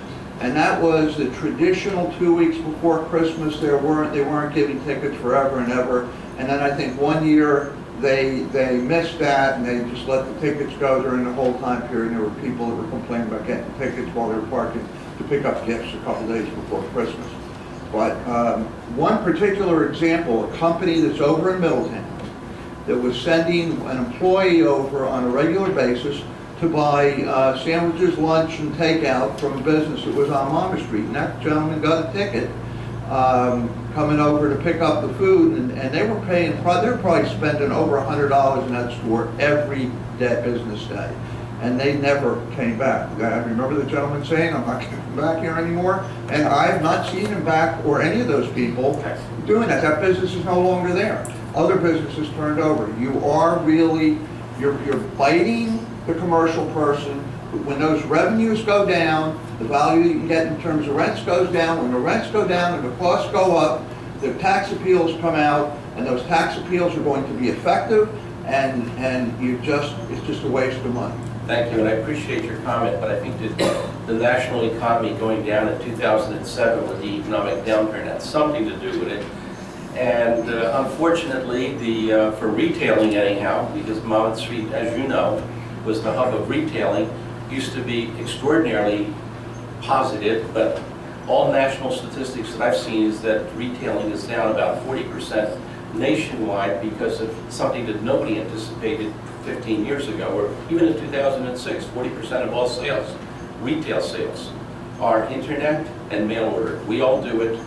and that was the traditional 2 weeks before Christmas. They weren't giving tickets forever and ever. And then I think one year they missed that, and they just let the tickets go during the whole time period. And there were people that were complaining about getting tickets while they were parking to pick up gifts a couple days before Christmas. But one particular example, a company that's over in Middletown that was sending an employee over on a regular basis to buy sandwiches, lunch, and takeout from a business that was on Monmouth Street. And that gentleman got a ticket coming over to pick up the food, and they were paying, they're probably spending over $100 in that store every business day. And they never came back. I remember the gentleman saying, I'm not going to come back here anymore. And I have not seen him back, or any of those people doing that. That business is no longer there. Other businesses turned over. You are really, you're biting the commercial person. When those revenues go down, the value you can get in terms of rents goes down. When the rents go down and the costs go up, the tax appeals come out, and those tax appeals are going to be effective, and it's just a waste of money. Thank you, and I appreciate your comment, but I think that the national economy going down in 2007 with the economic downturn had something to do with it. And unfortunately, for retailing anyhow, because Monmouth Street, as you know, was the hub of retailing, used to be extraordinarily positive, but all national statistics that I've seen is that retailing is down about 40% nationwide because of something that nobody anticipated 15 years ago, or even in 2006, 40% of all sales, retail sales, are internet and mail order. We all do it,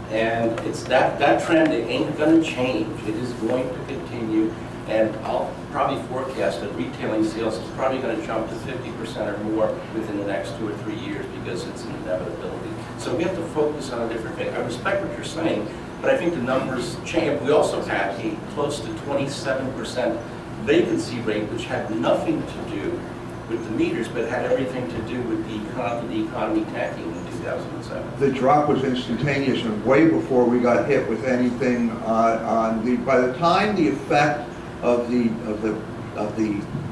and it's that trend, it ain't gonna change. It is going to continue, and I'll probably forecast that retailing sales is probably gonna jump to 50% or more within the next 2 or 3 years, because it's an inevitability. So we have to focus on a different thing. I respect what you're saying, but I think the numbers change. We also had a close to 27% vacancy rate, which had nothing to do with the meters, but had everything to do with the economy tanking in 2007. The drop was instantaneous and way before we got hit with anything by the time the effect of the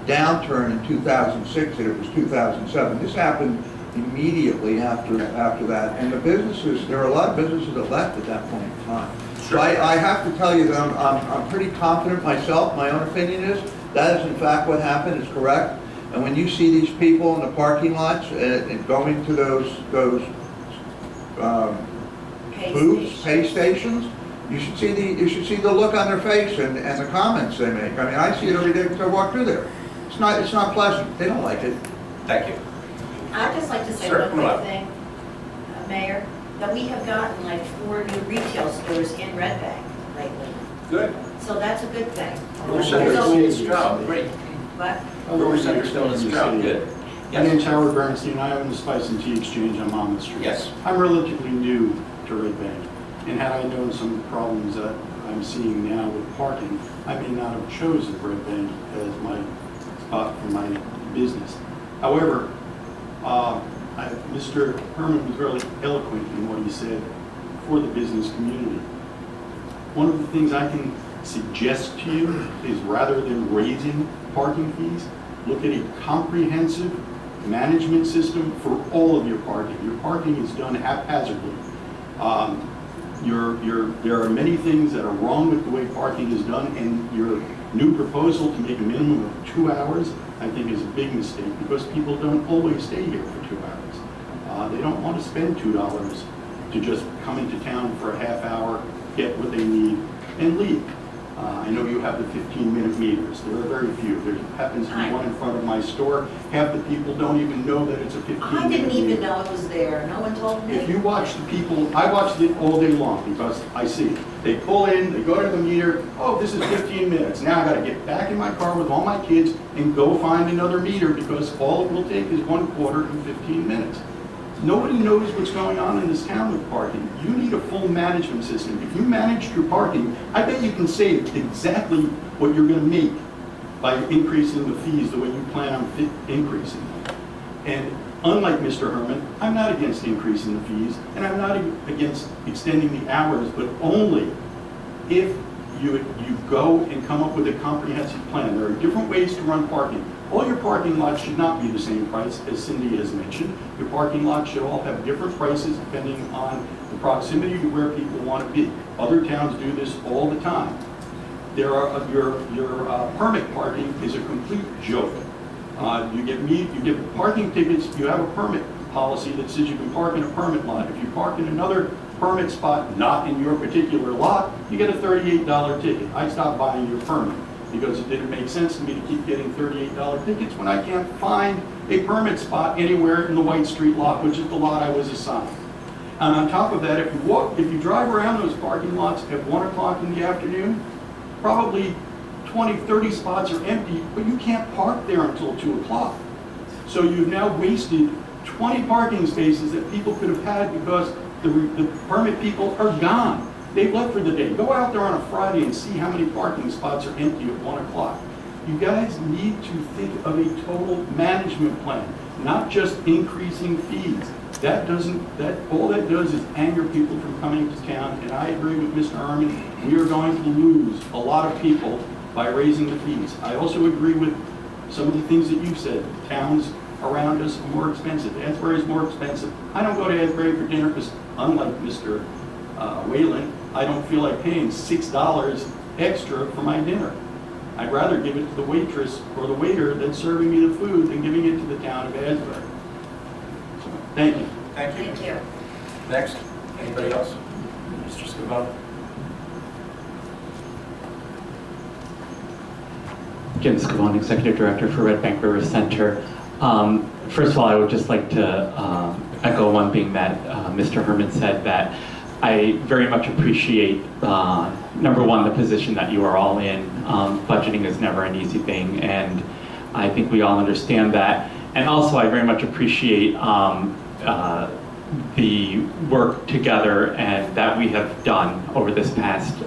downturn in 2006 hit, it was 2007. This happened immediately after that, and the businesses, there are a lot of businesses that left at that point in time. Sure. So I have to tell you that I'm pretty confident myself. My own opinion is that is in fact what happened, is correct. And when you see these people in the parking lots and going to those booths, pay stations, you should see the look on their face and the comments they make. I mean, I see it every day because I walk through there. It's not pleasant. They don't like it. Thank you. I'd just like to say Sure, one come quick on. thing, Mayor, that we have gotten like 4 new retail stores in Red Bank lately. Good. So that's a good thing. We're doing its job. Great. But We're doing its job. Good. My name's Yes. Howard Bernstein. I own the Spice and Tea Exchange on Monmouth Street. Yes. I'm relatively new to Red Bank, and had I known some of the problems that I'm seeing now with parking, I may not have chosen Red Bank as my spot for my business. However, Mr. Herman was really eloquent in what he said for the business community. One of the things I can suggest to you is, rather than raising parking fees, look at a comprehensive management system for all of your parking. Your parking is done haphazardly. There are many things that are wrong with the way parking is done, and your new proposal to make a minimum of 2 hours, I think, is a big mistake, because people don't always stay here for 2 hours. They don't want to spend $2 to just come into town for a half hour, get what they need, and leave. I know you have the 15-minute meters. There are very few. There happens to be one in front of my store. Half the people don't even know that it's a 15-minute meter. I didn't even know it was there. No one told me. If you watch the people, I watched it all day long because I see it. They pull in, they go to the meter, oh, this is 15 minutes. Now I gotta get back in my car with all my kids and go find another meter, because all it will take is 1/4 in 15 minutes. Nobody knows what's going on in this town with parking. You need a full management system. If you manage your parking, I bet you can save exactly what you're gonna make by increasing the fees the way you plan on increasing them. And unlike Mr. Herman, I'm not against increasing the fees, and I'm not against extending the hours, but only if you go and come up with a comprehensive plan. There are different ways to run parking. All your parking lots should not be the same price, as Cindy has mentioned. Your parking lots should all have different prices depending on the proximity to where people want to be. Other towns do this all the time. There are your permit parking is a complete joke. You get parking tickets. You have a permit policy that says you can park in a permit lot. If you park in another permit spot not in your particular lot, you get a $38 ticket. I stopped buying your permit because it didn't make sense to me to keep getting $38 tickets when I can't find a permit spot anywhere in the White Street lot, which is the lot I was assigned. And on top of that, if you drive around those parking lots at 1 o'clock in the afternoon, probably 20, 30 spots are empty, but you can't park there until 2 o'clock. So you've now wasted 20 parking spaces that people could have had because the permit people are gone. They've left for the day. Go out there on a Friday and see how many parking spots are empty at 1 o'clock. You guys need to think of a total management plan, not just increasing fees. All that does is anger people from coming to town, and I agree with Mr. Herman. We are going to lose a lot of people by raising the fees. I also agree with some of the things that you said. Towns around us are more expensive. Asbury is more expensive. I don't go to Asbury for dinner because, unlike Mr. Whalen, I don't feel like paying $6 extra for my dinner. I'd rather give it to the waitress or the waiter that's serving me the food than giving it to the town of Asbury. So, thank you. Thank you. Thank you. Next, anybody else? Mr. Scavone? Jim Scavone, Executive Director for Red Bank River Center. First of all, I would just like to echo one thing that Mr. Herman said, that I very much appreciate, number one, the position that you are all in. Budgeting is never an easy thing, and I think we all understand that. And also, I very much appreciate the work together and that we have done over this past,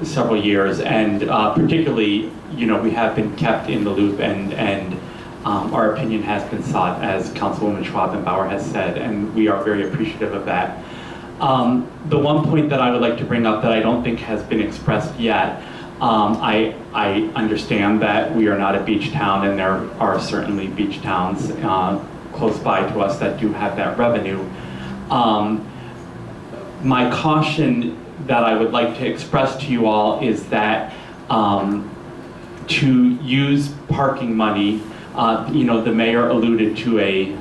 several years, and particularly, we have been kept in the loop, and our opinion has been sought, as Councilwoman Schwabenbauer has said, and we are very appreciative of that. The one point that I would like to bring up that I don't think has been expressed yet, I understand that we are not a beach town, and there are certainly beach towns close by to us that do have that revenue. My caution that I would like to express to you all is that to use parking money, the mayor alluded to I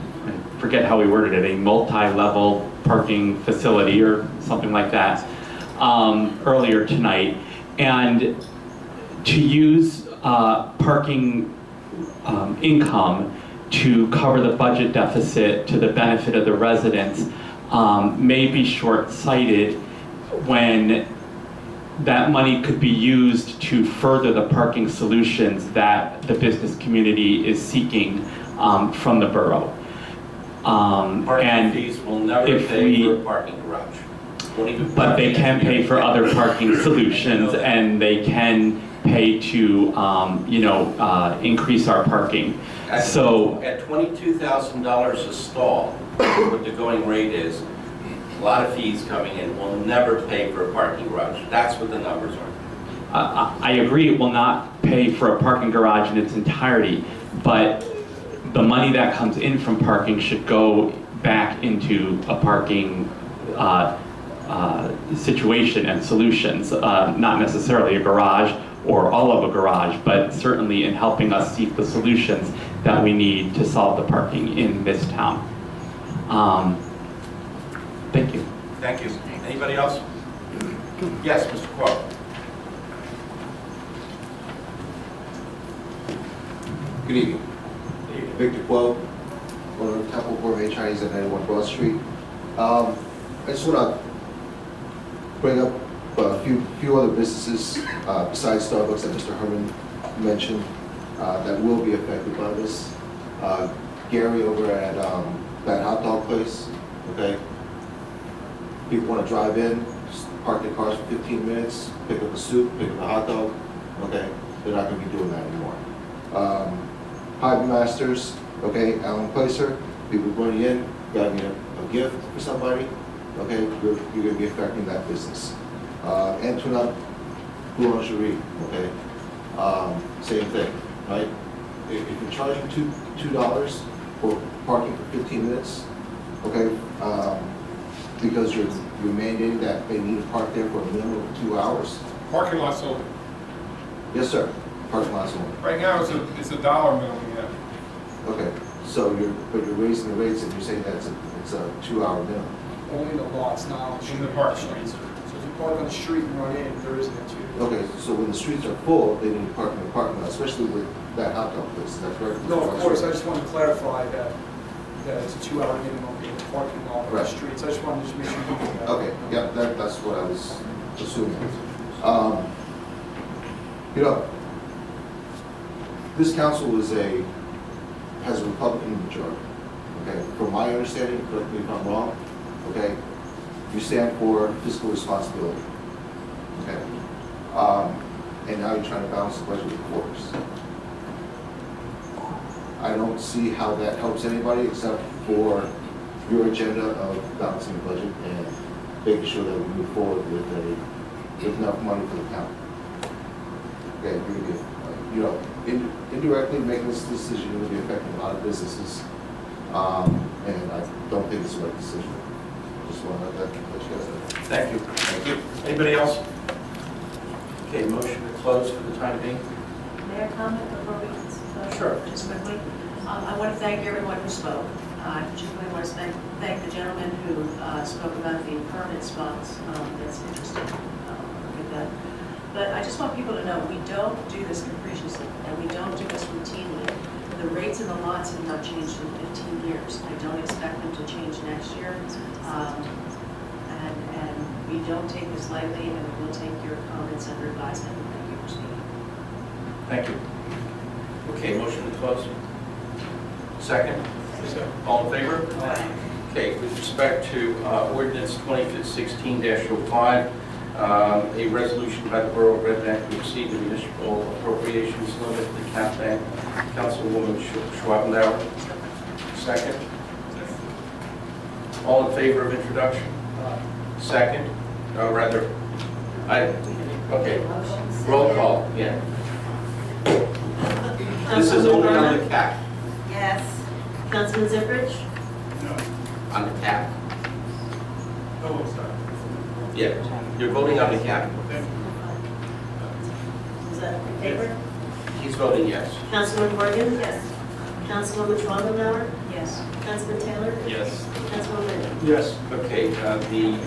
forget how he worded it, a multi-level parking facility or something like that earlier tonight. And to use parking income to cover the budget deficit to the benefit of the residents may be short-sighted when that money could be used to further the parking solutions that the business community is seeking from the borough. Parking fees will never pay for a parking garage. But they can pay for other parking solutions, and they can pay to, increase our parking. So at $22,000 a stall, what the going rate is, a lot of fees coming in will never pay for a parking garage. That's what the numbers are. I agree it will not pay for a parking garage in its entirety, but the money that comes in from parking should go back into a parking situation and solutions, not necessarily a garage or all of a garage, but certainly in helping us seek the solutions that we need to solve the parking in this town. Thank you. Thank you. Anybody else? Yes, Mr. Quo. Good evening. Victor Quo, owner of Temple Gourmet Chinese at 91 Broad Street. I just want to bring up a few other businesses besides Starbucks that Mr. Herman mentioned that will be affected by this. Gary over at that hot dog place, okay? People want to drive in, just park their cars for 15 minutes, pick up a soup, pick up a hot dog, okay? They're not going to be doing that anymore. Hobby Masters, okay, Alan Placer, people going in, got a gift for somebody, okay, you're going to be affecting that business. Antoinette Boulangerie, okay, same thing, right? If you're charging $2 for parking for 15 minutes, okay, because you're mandating that they need to park there for a minimum of 2 hours. Parking lots open. Yes, sir. Parking lots open. Right now, it's a dollar minimum, yeah. Okay, so you're raising the rates and you're saying that it's a 2 hour minimum. Only the lots, not on the street. In the park streets. So if you park on the street and run in, there isn't a 2. Okay, so when the streets are full, they need to park in the parking lot, especially with that hot dog place. Is that correct? No, of course, I just wanted to clarify that it's a 2 hour minimum in the parking lot on the Right. streets. I just wanted to make sure you knew that. Okay, yeah, that's what I was assuming. This council has a Republican majority, okay? From my understanding, correct me if I'm wrong, okay? You stand for fiscal responsibility, okay? And now you're trying to balance the budget with quarters. I don't see how that helps anybody except for your agenda of balancing the budget and making sure that we move forward with enough money for the town. Okay, you're gonna be, indirectly making this decision, you're gonna be affecting a lot of businesses, and I don't think it's the right decision. Just want to let you guys know. Thank you. Thank you. Anybody else? Okay, motion to close for the time being. May I comment before we close? Sure. Just quickly. I want to thank everyone who spoke. I particularly want to thank the gentleman who spoke about the permanent spots. That's interesting. Look at that. But I just want people to know, we don't do this capriciously, and we don't do this routinely. The rates in the lots have not changed in 15 years. I don't expect them to change next year. And we don't take this lightly, and we will take your comments under advisement. Thank you for speaking. Thank you. Okay, motion to close. Second? All in favor? Okay, with respect to ordinance 2016-05, a resolution by the Borough of Red Bank to exceed the municipal appropriations limit to the cap bank. Councilwoman Schwabenbauer. Second. All in favor of introduction? Second. Okay. Roll call. Yeah. This is only on the cap. Yes. Councilman Zubrich? On the cap. Oh, sorry. Yeah. You're voting on the cap. Is that in favor? He's voting yes. Councilman Morgan? Yes. Councilwoman Schwabenbauer? Yes. Councilman Taylor? Yes. Councilwoman Lennon? Yes. Okay, the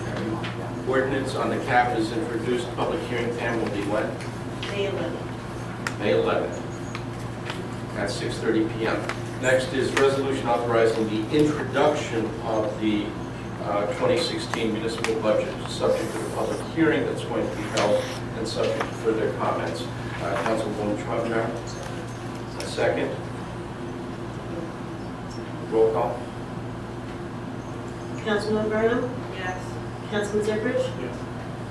ordinance on the cap is introduced. Public hearing time will be when? May 11th. May 11th at 6:30 p.m. Next is resolution authorizing the introduction of the 2016 municipal budget, subject to the public hearing that's going to be held and subject to further comments. Councilwoman Schwabenbauer, a second. Roll call. Councilwoman Burnham? Yes. Councilman Zubrich? Yes.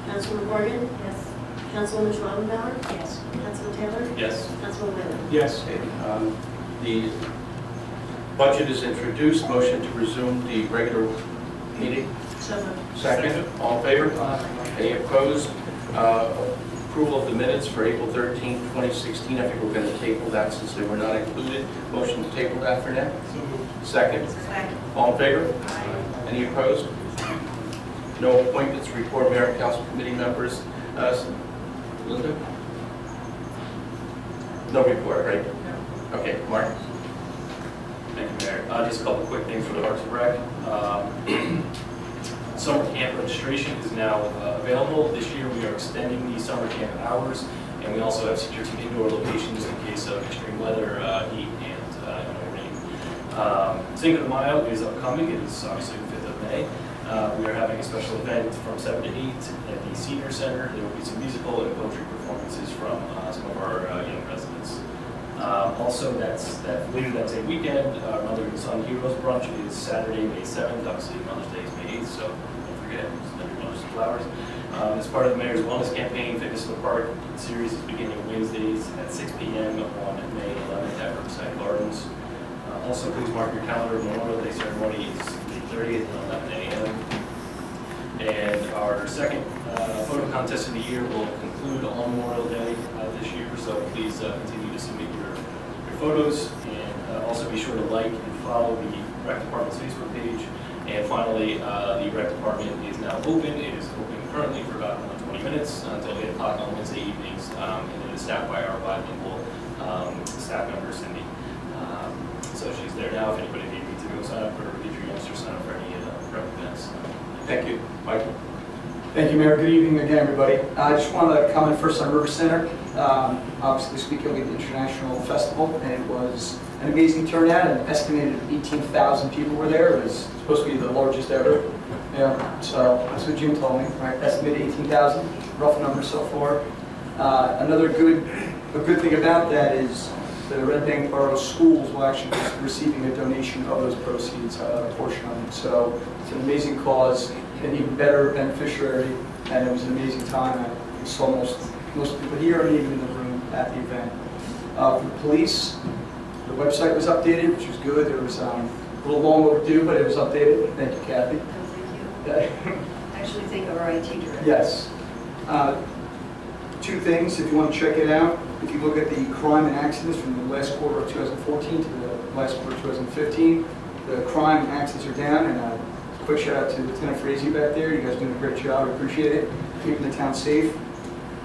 Councilwoman Morgan? Yes. Councilwoman Schwabenbauer? Yes. Councilman Taylor? Yes. Councilwoman Lennon? Yes. Okay, the budget is introduced. Motion to resume the regular meeting. So moved. Second. All in favor? Any opposed? Approval of the minutes for April 13, 2016. I think we're going to table that since they were not included. Motion to table that for now. So moved. Second. Second. All in favor? Any opposed? No appointments. Report mayor and council committee members. Linda? No report, right? No. Okay, Mark? Thank you, Mayor. Just a couple quick things for the Parks and Rec. Summer camp registration is now available. This year we are extending the summer camp hours, and we also have secured some indoor locations in case of extreme weather, heat, and rain. Cinco de Mayo is upcoming. It is obviously the 5th of May. We are having a special event from 7 to 8 at the Senior Center. There will be some musical and poetry performances from some of our young residents. Also, later that same weekend, our Mother and Son Heroes Brunch is Saturday, May 7th. Obviously, Mother's Day is May 8th, so don't forget, send your mothers some flowers. As part of the Mayor's Wellness Campaign, Fitness in the Park series is beginning Wednesdays at 6 p.m. on May 11th at Riverside Gardens. Also, please mark your calendar. Memorial Day ceremony is May 30th at 11 a.m. And our second photo contest of the year will conclude on Memorial Day this year, so please continue to submit your photos, and also be sure to like and follow the Rec Department's Facebook page. And finally, the Rec Department is now open. It is open currently for about 20 minutes until 8 o'clock on Wednesday evenings, and it is staffed by our bilingual staff member, Cindy. So she's there now if anybody needs to go sign up or get your youngsters sign up for any rec events. Thank you. Michael? Thank you, Mayor. Good evening again, everybody. I just wanted to comment first on River Center. Obviously, this weekend we had the International Festival, and it was an amazing turnout. An estimated 18,000 people were there. It was supposed to be the largest ever. Yeah, so that's what Jim told me. Right, estimated 18,000, rough number so far. Another good thing about that is the Red Bank Borough Schools will actually be receiving a donation of those proceeds, a portion of it. So it's an amazing cause, an even better beneficiary, and it was an amazing time. I saw most people here and even in the room at the event. For the police, the website was updated, which was good. It was a little long overdue, but it was updated. Thank you, Kathy. Thank you. Actually, think of our IT director. Yes. Two things, if you want to check it out. If you look at the crime and accidents from the last quarter of 2014 to the last quarter of 2015, the crime and accidents are down, and a quick shout out to Lieutenant Frazee back there. You guys are doing a great job. I appreciate it. Keeping the town safe.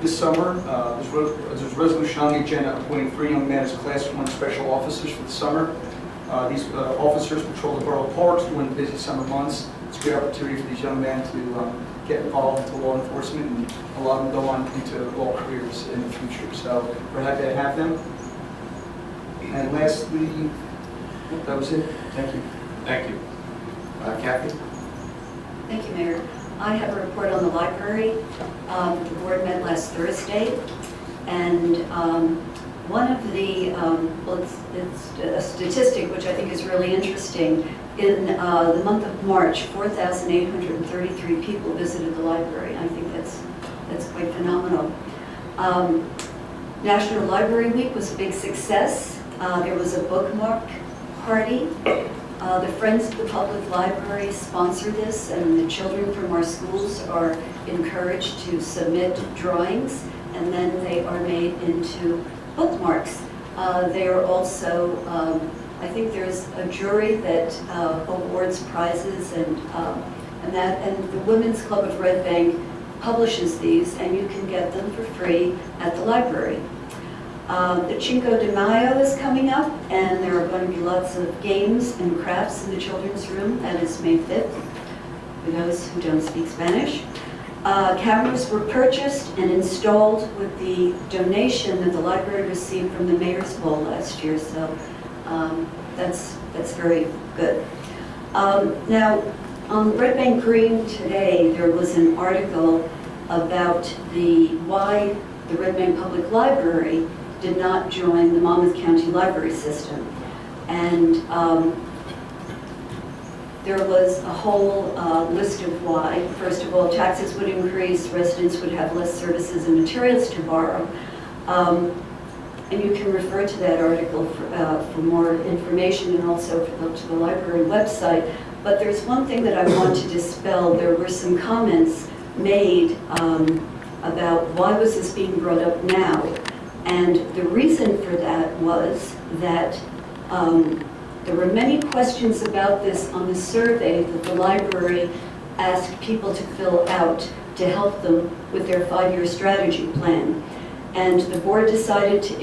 This summer, there's a resolution on the agenda appointing 3 young men as Class 1 special officers for the summer. These officers patrol the borough parks during the busy summer months. It's a great opportunity for these young men to get involved into law enforcement, and a lot of them go on into law careers in the future. So we're happy to have them. And lastly, that was it. Thank you. Thank you. Kathy? Thank you, Mayor. I have a report on the library. The board met last Thursday, and one of the, well, it's a statistic which I think is really interesting. In the month of March, 4,833 people visited the library. I think that's quite phenomenal. National Library Week was a big success. There was a bookmark party. The Friends of the Public Library sponsor this, and the children from our schools are encouraged to submit drawings, and then they are made into bookmarks. They are also, I think there's a jury that awards prizes, and the Women's Club of Red Bank publishes these, and you can get them for free at the library. The Cinco de Mayo is coming up, and there are going to be lots of games and crafts in the children's room. That is May 5th, for those who don't speak Spanish. Cameras were purchased and installed with the donation that the library received from the Mayor's Bowl last year, so that's very good. Now, on Red Bank Green today, there was an article about why the Red Bank Public Library did not join the Monmouth County Library System. And there was a whole list of why. First of all, taxes would increase, residents would have less services and materials to borrow. And you can refer to that article for more information, and also to the library website. But there's one thing that I want to dispel. There were some comments made about why was this being brought up now. And the reason for that was that there were many questions about this on the survey that the library asked people to fill out to help them with their 5-year strategy plan. And the board decided to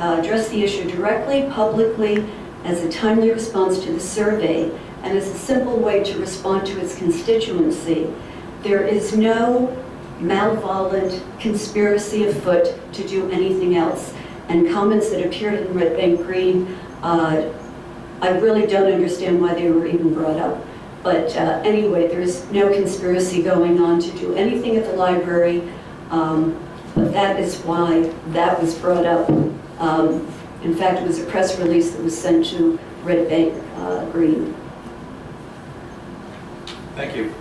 address the issue directly, publicly, as a timely response to the survey, and as a simple way to respond to its constituency. There is no malevolent conspiracy afoot to do anything else. And comments that appeared in Red Bank Green, I really don't understand why they were even brought up. But anyway, there's no conspiracy going on to do anything at the library, but that is why that was brought up. In fact, it was a press release that was sent to Red Bank Green. Thank you.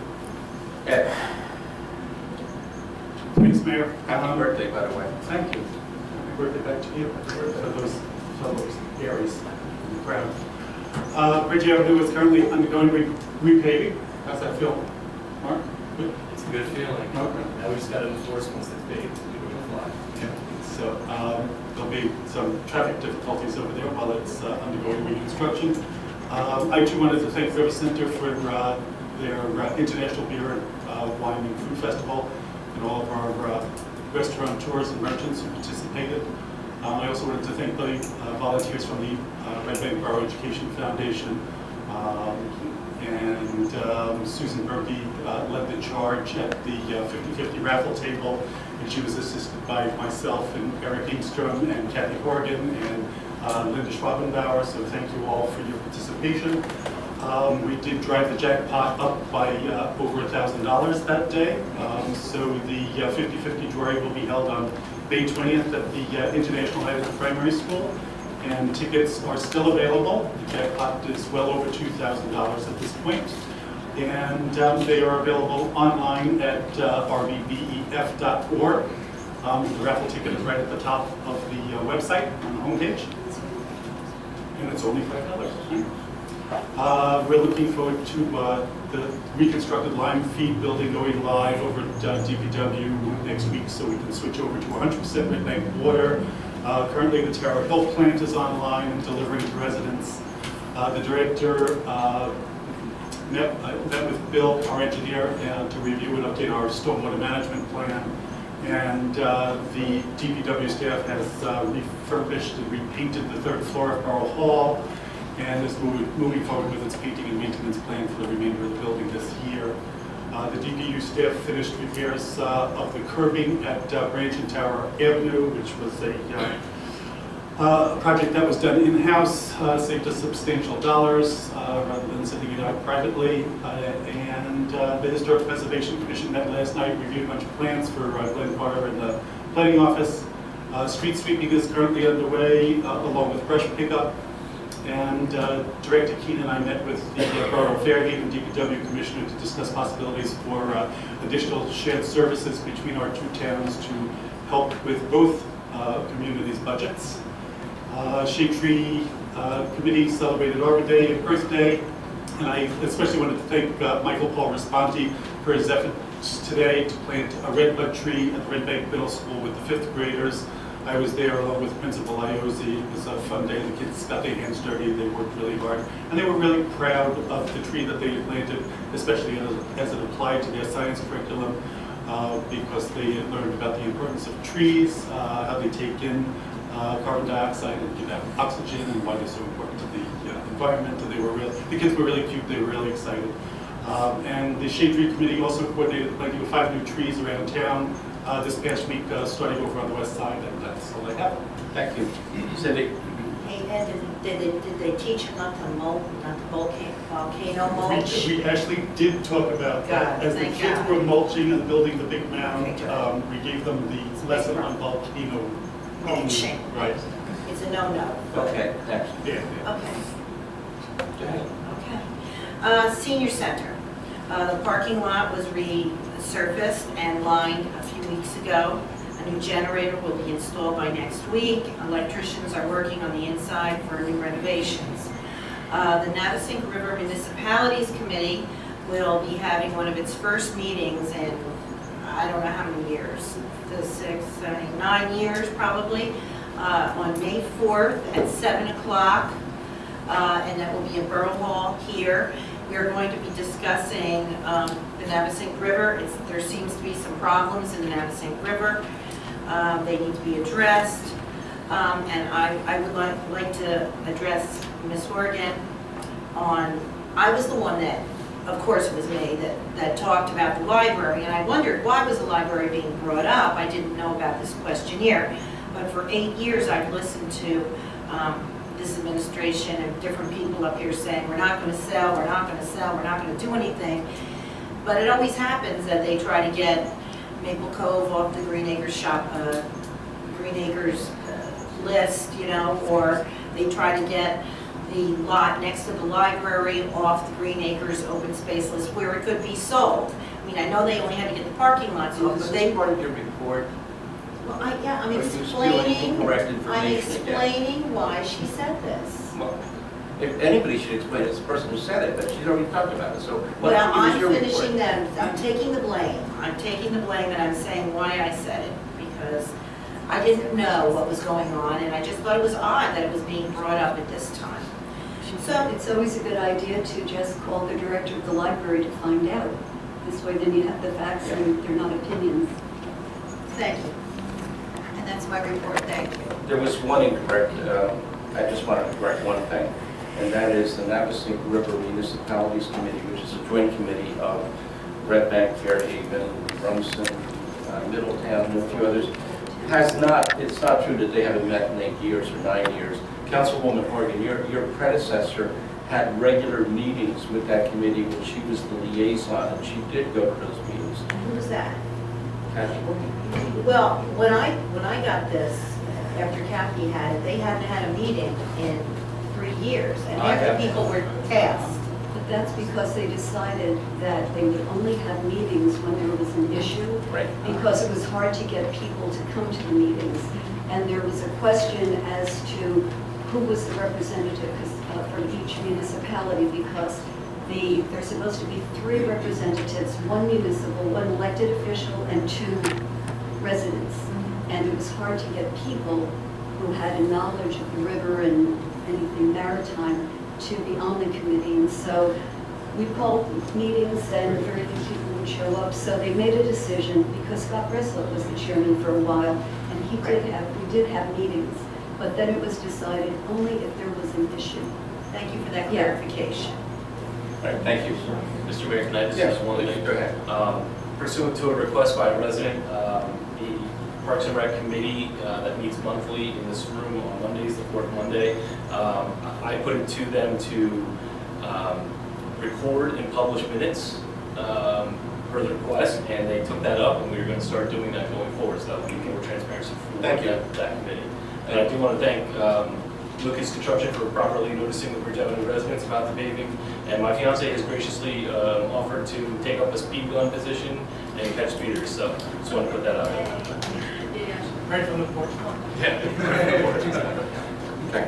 Ed? Thanks, Mayor. Happy birthday, by the way. Thank you. Happy birthday back to you. Happy birthday for those fellows, Aries, in the crowd. Bridge Avenue is currently undergoing repaving. How's that feel, Mark? Good? It's a good feeling. Okay. Now we just got to enforce once it's paved, we will fly. Yeah. So there'll be some traffic difficulties over there while it's undergoing reconstruction. I too wanted to thank River Center for their International Beer and Wine and Food Festival, and all of our restaurateurs and merchants who participated. I also wanted to thank the volunteers from the Red Bank Borough Education Foundation, and Susan Berkey led the charge at the 50-50 raffle table, and she was assisted by myself and Eric Ingstrom and Kathy Horgan and Linda Schwabenbauer, so thank you all for your participation. We did drive the jackpot up by over $1,000 that day. So the 50-50 drawing will be held on May 20th at the International High Primary School. And tickets are still available. The jackpot is well over $2,000 at this point. And they are available online at rbbef.org. The raffle ticket is right at the top of the website on the homepage. And it's only $5. We're looking forward to the reconstructed Lime Feed building going live over at DPW next week, so we can switch over to 100% Red Bank water. Currently, the Terra Hill plant is online and delivering to residents. The director met with Bill, our engineer, to review and update our stormwater management plan. And the DPW staff has refurbished and repainted the 3rd floor of Borough Hall, and is moving forward with its painting and maintenance plan for the remainder of the building this year. The DPU staff finished repairs of the curbing at Branch and Tower Avenue, which was a project that was done in-house, saved us substantial dollars rather than sending it out privately. And the Historic Preservation Commission met last night, reviewed a bunch of plans for Glen Carter and the planning office. Street sweeping is currently underway, along with brush pickup. And Director Keene and I met with the Borough of Fairhaven DPW Commissioner to discuss possibilities for additional shared services between our two towns to help with both communities' budgets. Shade Tree Committee celebrated Arbor Day and Earth Day, and I especially wanted to thank Michael Paul Responti for his efforts today to plant a redbud tree at the Red Bank Middle School with the 5th graders. I was there along with Principal Iozzi. It was a fun day. The kids got their hands dirty. They worked really hard. And they were really proud of the tree that they had planted, especially as it applied to their science curriculum, because they had learned about the importance of trees, how they take in carbon dioxide and give out oxygen, and why they're so important to the environment. And the kids were really cute. They were really excited. And the Shade Tree Committee also coordinated the planting of 5 new trees around town this past week, starting over on the west side, and that's all I have. Thank you. Cindy? Hey, Ed, did they teach them not to volcano mulch? We actually did talk about that. As the kids were mulching and building the big mound, we gave them the lesson on volcano mulching. Right. It's a no-no. Okay, next. Yeah. Okay. Go ahead. Okay. Senior Center. The parking lot was resurfaced and lined a few weeks ago. A new generator will be installed by next week. Electricians are working on the inside for new renovations. The Navesink River Municipalities Committee will be having one of its first meetings in, I don't know how many years, 6, 7, 8, 9 years probably, on May 4th at 7 o'clock, and that will be in Borough Hall here. We are going to be discussing the Navesink River. There seems to be some problems in the Navesink River. They need to be addressed. And I would like to address Ms. Horgan on, I was the one that, of course it was me, that talked about the library. And I wondered, why was the library being brought up? I didn't know about this questionnaire. But for 8 years I've listened to this administration and different people up here saying, we're not going to sell, we're not going to sell, we're not going to do anything. But it always happens that they try to get Maple Cove off the Green Acres list, you know, or they try to get the lot next to the library off the Green Acres open space list where it could be sold. I mean, I know they only had to get the parking lots off, but they... part of your report. Well, I'm Are you spewing incorrect explaining why she said this. Well, if anybody should explain it, it's the person who said it, but she's already talked about it, so what Well, is I'm your finishing report? that, I'm taking the blame. I'm taking the blame and I'm saying why I said it, because I didn't know what was going on, and I just thought it was odd that it was being brought up at this time. So it's always a good idea to just call the director of the library to find out. This way then you have the facts and they're not opinions. Thank you. And that's my report, thank you. There was one incorrect, I just wanted to correct one thing, and that is the Navesink River Municipalities Committee, which is a joint committee of Red Bank, Fairhaven, Rumson, Middletown, and a few others. It's not true that they haven't met in 8 years or 9 years. Councilwoman Horgan, your predecessor had regular meetings with that committee when she was the liaison, and she did go to those meetings. Who was that? Kathy Horgan. Well, when I got this, after Kathy had it, they hadn't had a meeting in 3 years, and after people were tasked. But that's because they decided that they would only have meetings when there was an issue. Right. Because it was hard to get people to come to the meetings. And there was a question as to who was the representative from each municipality, because there's supposed to be 3 representatives, 1 municipal, 1 elected official, and 2 residents. And it was hard to get people who had a knowledge of the river and anything maritime to be on the committee. And so we called meetings and very few people would show up. So they made a decision, because Scott Breslin was the chairman for a while, and we did have meetings. But then it was decided only if there was an issue. Thank you for that clarification. right, thank you. Mr. Mayor, can I just Yes, ask one thing? go ahead. Pursuant to a request by a resident, the Parks and Rec Committee that meets monthly in this room on Mondays, the fourth Monday, I put it to them to record and publish minutes per the request, and they took that up, and we were going to start doing that going forward, so that would be more transparency for Thank you. that committee. And I do want to thank Lucas Construction for properly noticing the Bridge Avenue residents about the paving, and my fiance has graciously offered to take up a speed gun position and catch speeders, so just want to put that out there. Right from the porch. Yeah. Okay.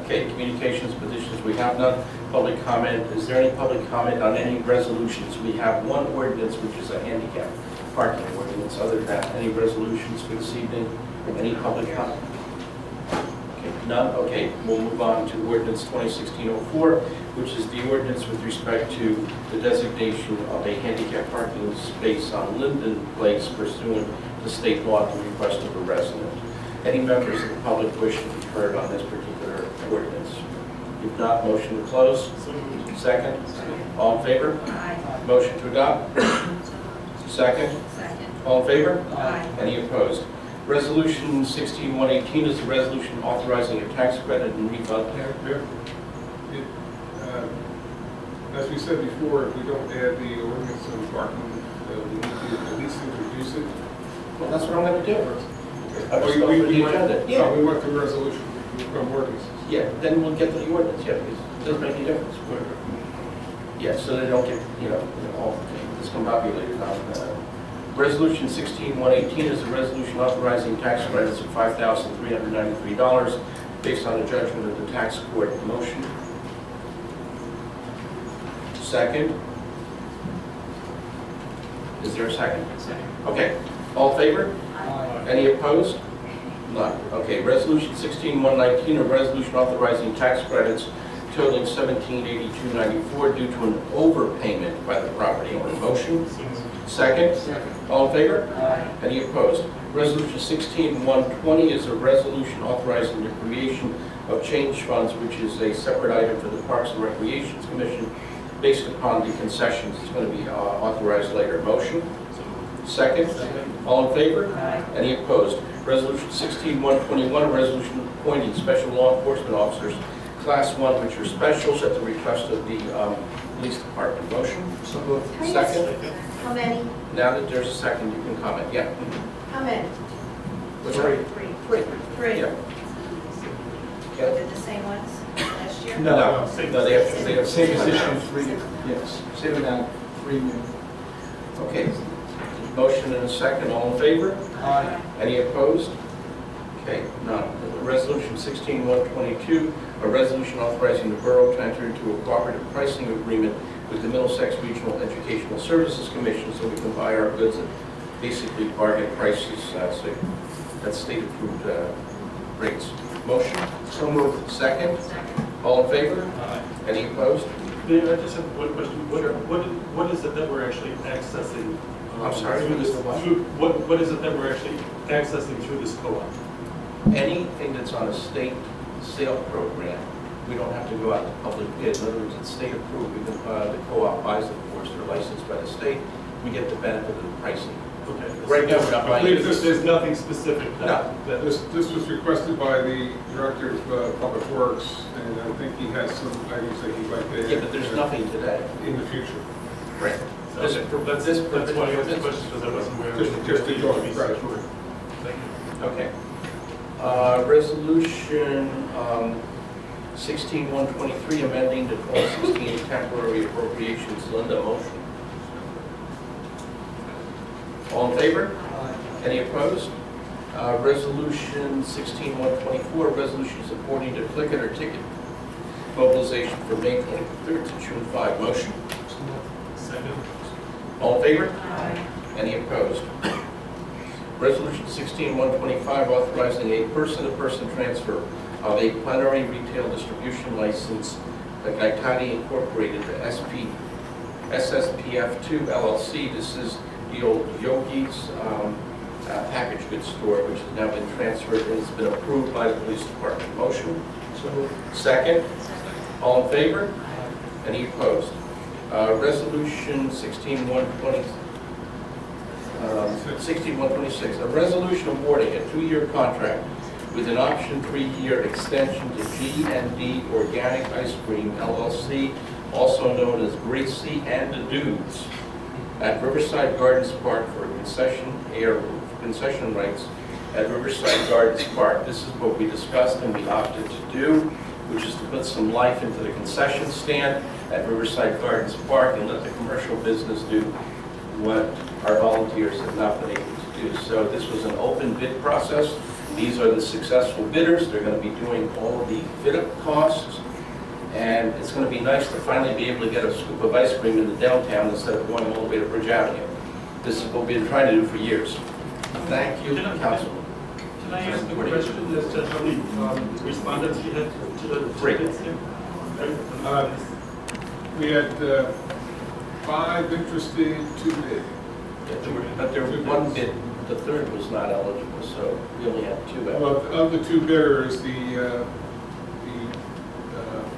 Okay, communications, petitions, we have none. Public comment, is there any public comment on any resolutions? We have one ordinance, which is a handicap parking ordinance. Other than that, any resolutions for this evening? Any public comment? Okay, none? Okay, we'll move on to ordinance 2016-04, which is the ordinance with respect to the designation of a handicap parking space on Linden Place pursuant to state law at the request of a resident. Any members of the public wish to be heard on this particular ordinance? If not, motion to close. Second. All in favor? Aye. Motion to adopt. Second. Second. All in favor? Aye. Any opposed? Resolution 16-118 is a resolution authorizing a tax credit and refund. Mayor, as we said before, if we don't add the ordinance on parking, we need to at least introduce it. Well, that's what I'm going to do. I was We going for the went- agenda. no, Yeah. we went through resolution, we become ordinances. Yeah, then we'll get to the ordinance, yeah, because it doesn't make any difference. Yeah, so they don't get, all discombobulated on. Resolution 16-118 is a resolution authorizing tax credits of $5,393 based on a judgment of the tax court. Motion. Second. Is there a second? Second. Okay, all in favor? Any opposed? None. Okay, resolution 16-119, a resolution authorizing tax credits totaling $1782.94 due to an overpayment by the property owner. Motion? Second? All in favor? Any opposed? Resolution 16-120 is a resolution authorizing the creation of change funds, which is a separate item for the Parks and Recreation Commission based upon the concessions. It's going to be authorized later. Motion? Second? All in favor? Any opposed? Resolution 16-121, a resolution appointing special law enforcement officers, Class 1, which are specials at the request of the police department. Motion? So moved. Second? How many? Now that there's a second, you can comment. Yeah. How many? Three. Three. Yeah. Are they the same ones last year? No. No, they have Same position, three, yes, same amount, 3 new. Okay. Motion and a second. All in favor? Aye. Any opposed? Okay, none. Resolution 16-122, a resolution authorizing the borough to enter into a cooperative pricing agreement with the Middlesex Regional Educational Services Commission so we can buy our goods at basically bargain prices, so that's state-approved rates. Motion? So moved. Second? All in favor? Any opposed? Mayor, I just have one question. What is it that we're actually accessing? I'm sorry, through this, what? what is it that we're actually accessing through this co-op? Anything that's on a state sale program, we don't have to go out to public bid. In other words, it's state approved. We can, the co-op buys them for us. They're licensed by the state. We get the benefit of the pricing. Okay. Right now, we're not buying it. There's nothing specific. No. This was requested by the Director of Public Works, and I think he has some items that he'd like to add. Yeah, but there's nothing today. In the future. Right. That's why I asked the question, because I wasn't aware. Just to draw it, right. Thank you. Okay. Resolution 16-123, amending the 2016 temporary appropriations. Linda, motion. All in favor? Any opposed? Resolution 16-124, resolution supporting the click-it or ticket mobilization for May 23rd to June 5. Motion. Second. All in favor? Any opposed? Resolution 16-125, authorizing a person-to-person transfer of a plenary retail distribution license, the Gaitani Incorporated, the SSPF2 LLC. This is the old Yogi's package goods store, which has now been transferred and has been approved by the police department. Motion? So moved. Second? All in favor? Any opposed? Resolution 16126, a resolution awarding a 2-year contract with an option 3-year extension to G&D Organic Ice Cream LLC, also known as Gracie and the Dudes, at Riverside Gardens Park for concession rights at Riverside Gardens Park. This is what we discussed and we opted to do, which is to put some life into the concession stand at Riverside Gardens Park and let the commercial business do what our volunteers have not been able to do. So this was an open bid process. These are the successful bidders. They're going to be doing all of the fit-up costs. And it's going to be nice to finally be able to get a scoop of ice cream in the downtown instead of going all the way to Bridge Avenue. This is what we've been trying to do for years. Thank you, Councilman. Can I ask a question as to how many respondents you had to the bids here? We had 5 interested, 2 bid. But there was one bid, the third was not eligible, so we only had 2 eligible. Well, of the 2 bidders,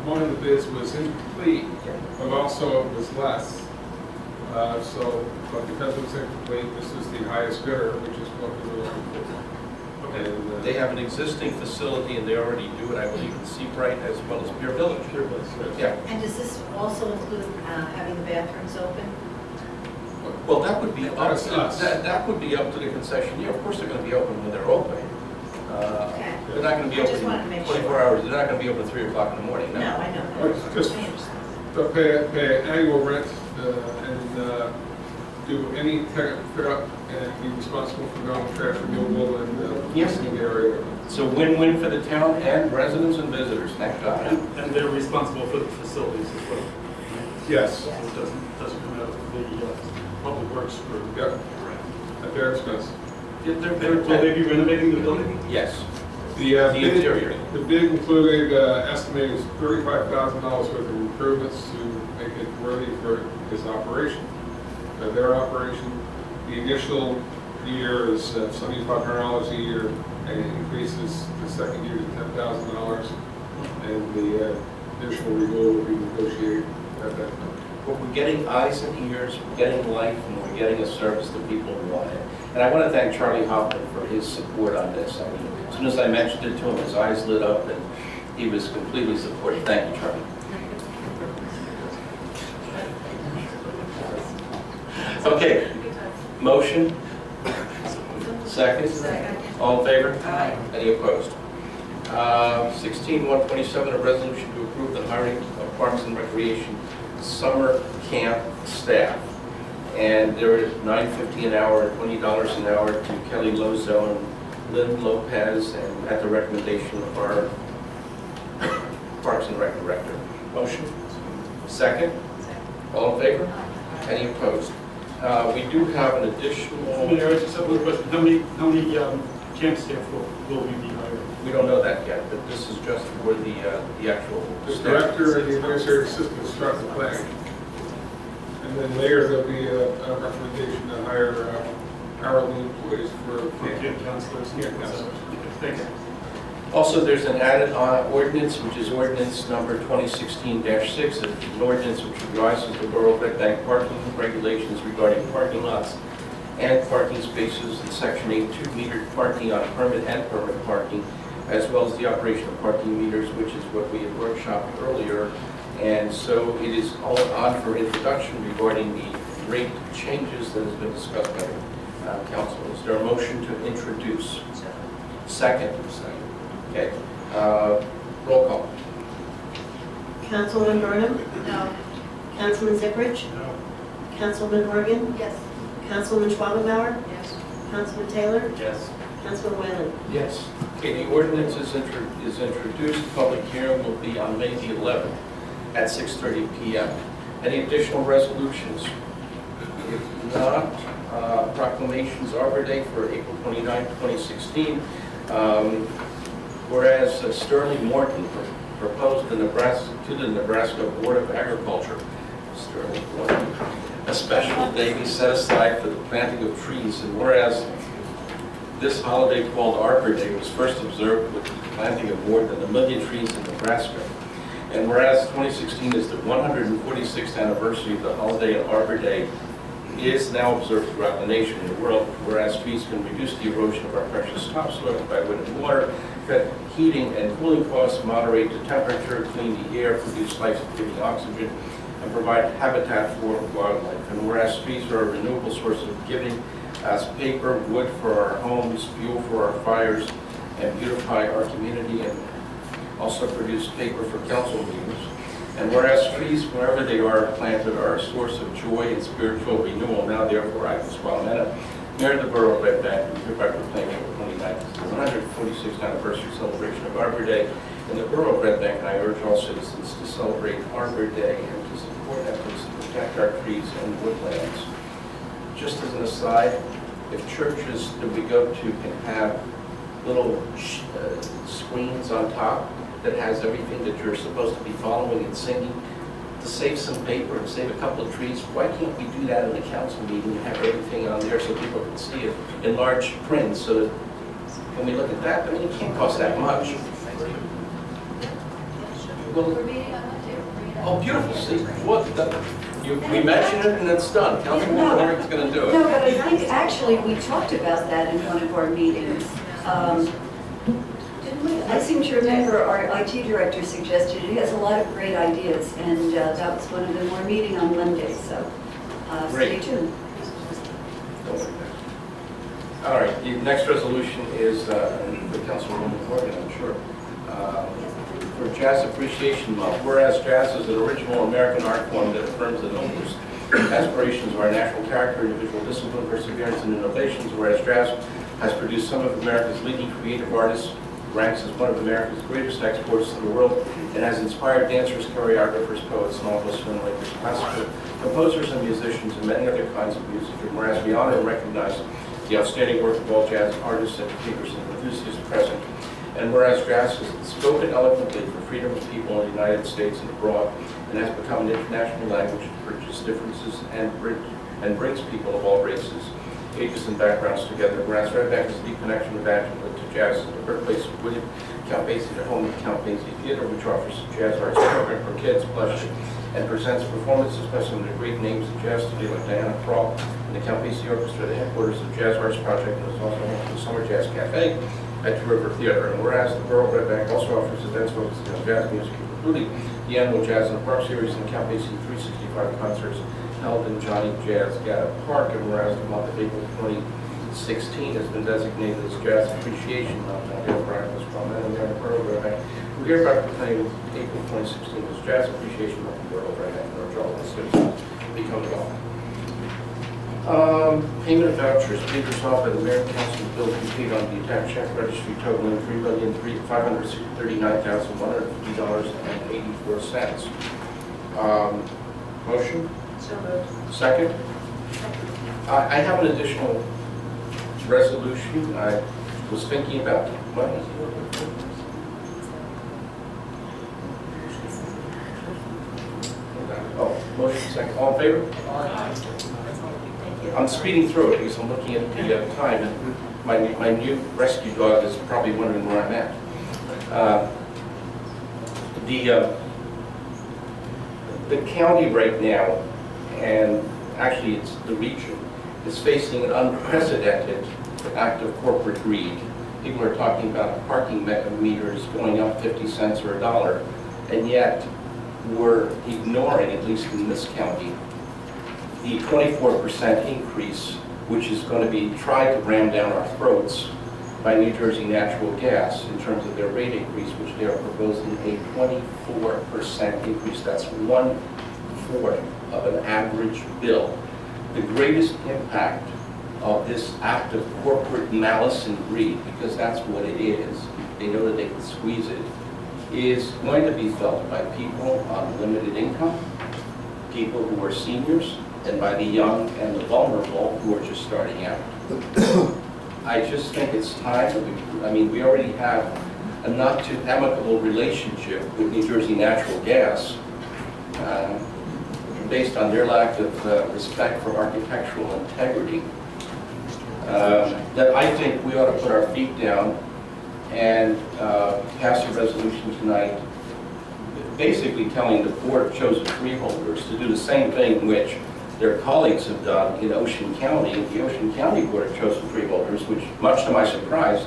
one of the bids was incomplete, but also it was less. But because it was incomplete, this is the highest bidder, which is what we were looking for. Okay. And they have an existing facility, and they already do it, I believe, in Seabright as well as Pier Village. Yeah. And does this also include having the bathrooms open? Well, that would be up That's us. that would be up to the concessionaire. Of course, they're going to be open when they're open. Okay. They're not going to be I just wanted to open make 24 sure. hours. They're not going to be open at 3 o'clock in the morning. No, I know. Just I understand. to pay annual rent and do any fit-up and be responsible for normal trash removal and Yes. cleaning the area. So win-win for the town and residents and visitors. Thank God. And they're responsible for the facilities as well. Yes. So it doesn't come out of the public works group. Yep. At their expense. Will they be renovating the building? Yes. The bid, interior. The bid included estimated $35,000 worth of improvements to make it worthy for its operation. Their operation, the initial year is $7,500 a year, and it increases the second year to $10,000, and the additional renewal will be negotiated at that time. But we're getting eyes and ears, we're getting life, and we're getting a service that people want. And I want to thank Charlie Hoffman for his support on this. I mean, as soon as I mentioned it to him, his eyes lit up, and he was completely supportive. Thank you, Charlie. Okay, motion? Second? All in favor? Aye. Any opposed? 16-127, a resolution to approve the hiring of Parks and Recreation summer camp staff. And they're at $9.50 an hour, $20 an hour to Kelly Lozo and Lynn Lopez, and at the recommendation of our Parks and Rec director. Motion? Second? All in favor? Any opposed? We do have an additional... Mayor, I just have one question. How many camp staff will we be hiring? We don't know that yet, but this is just for the actual The staff. director and the administrative assistant start the plan. And then later there'll be a recommendation to hire hourly employees for Camp counselors? Camp counselors. Thank you. Also, there's an added ordinance, which is ordinance number 2016-6, an ordinance which revises the Borough of Red Bank parking regulations regarding parking lots and parking spaces in Section 8.2, metered parking on permit and permit parking, as well as the operation of parking meters, which is what we had workshopped earlier. And so it is all on for introduction regarding the rate changes that has been discussed by the council. Is there a motion to introduce? Second. Okay. Roll call. Councilman Burnham? No. Councilman Ziprich? No. Councilman Morgan? Yes. Councilman Schwabenbauer? Yes. Councilman Taylor? Yes. Councilman Whalen? Yes. Okay, the ordinance is introduced. Public hearing will be on May the 11th at 6:30 p.m. Any additional resolutions? If not, proclamations Arbor Day for April 29, 2016. Whereas Sterling Morton proposed to the Nebraska Board of Agriculture, Sterling Morton, a special day be set aside for the planting of trees, and whereas this holiday called Arbor Day was first observed with the planting of more than 1 million trees in Nebraska, And whereas 2016 is the 146th anniversary of the holiday of Arbor Day, is now observed throughout the nation and the world, whereas trees can reduce the erosion of our precious topsoil by wind and water, cut heating and cooling costs, moderate the temperature, clean the air, produce life-giving oxygen, and provide habitat for wildlife. And whereas trees are a renewable source of giving us paper, wood for our homes, fuel for our fires, and beautify our community, and also produce paper for council meetings. And whereas trees, wherever they are planted, are a source of joy and spiritual renewal, now therefore I, Pasquale Mena, Mayor of the Borough of Red Bank, hereby proclaim April 29th, the 146th anniversary celebration of Arbor Day in the Borough of Red Bank, and I urge all citizens to celebrate Arbor Day and to support efforts to protect our trees and woodlands. Just as an aside, if churches that we go to can have little screens on top that has everything that you're supposed to be following and singing, to save some paper and save a couple of trees, why can't we do that in a council meeting and have everything on there so people can see it in large print, so that when we look at that, I mean, it can't cost that much. Well, oh, beautiful, see, what, we mentioned it and it's done. Councilwoman Herrick's going to do it. No, but I think actually we talked about that in one of our meetings. I seem to remember our IT director suggested he has a lot of great ideas, and that was one of them. We're meeting on Monday, so stay tuned. All right, the next resolution is for Councilwoman Morgan, I'm sure. For Jazz Appreciation Month, whereas jazz is an original American art form that affirms the noblest aspirations of our national character, individual discipline, perseverance, and innovations, whereas jazz has produced some of America's leading creative artists, ranks as one of America's greatest exports to the world, and has inspired dancers, choreographers, poets, novelists, filmmakers, classical composers, and musicians, and many other kinds of music. And whereas we honor and recognize the outstanding work of all jazz artists, educators, and enthusiasts present, and whereas jazz has spoken eloquently for freedom of people in the United States and abroad, and has become an international language that bridges differences and brings people of all races, ages, and backgrounds together. Whereas Red Bank has a deep connection with Angela to jazz as the birthplace of William Count Basie, the home of Count Basie Theater, which offers a jazz arts program for kids, plush, and presents performances by some of the great names of jazz today, like Diana Krall and the Count Basie Orchestra, the headquarters of the Jazz Arts Project, and is also home to the Summer Jazz Cafe at the River Theater. And whereas the Borough of Red Bank also offers events focused on jazz music, including the annual Jazz in the Park series and the Count Basie 365 concerts held in Johnny Jazz Gatta Park. And whereas the month of April 2016 has been designated as Jazz Appreciation Month, now therefore I was prominent in the Borough of Red Bank. We hereby proclaim April 2016 as Jazz Appreciation Month in the Borough of Red Bank, and urge all the citizens to become law. Payment of vouchers paid resolved by the Mayor and Council bill to be paid on the attached check registry totaling $3,539,150.84. Motion? So moved. Second? I have an additional resolution. I was thinking about, motion second. All in favor? I'm speeding through it because I'm looking at the time, and my new rescue dog is probably wondering where I'm at. The county right now, and actually it's the region, is facing an unprecedented act of corporate greed. People are talking about parking meters going up 50 cents or $1, and yet we're ignoring, at least in this county, the 24% increase, which is going to be tried to ram down our throats by New Jersey Natural Gas in terms of their rate increase, which they are proposing a 24% increase. That's 1/4 of an average bill. The greatest impact of this act of corporate malice and greed, because that's what it is, they know that they can squeeze it, is going to be felt by people on limited income, people who are seniors, and by the young and the vulnerable who are just starting out. I just think it's time, we already have a not too amicable relationship with New Jersey Natural Gas based on their lack of respect for architectural integrity, that I think we ought to put our feet down and pass a resolution tonight basically telling the Board of Chosen Freeholders to do the same thing which their colleagues have done in Ocean County. The Ocean County Board of Chosen Freeholders, which, much to my surprise,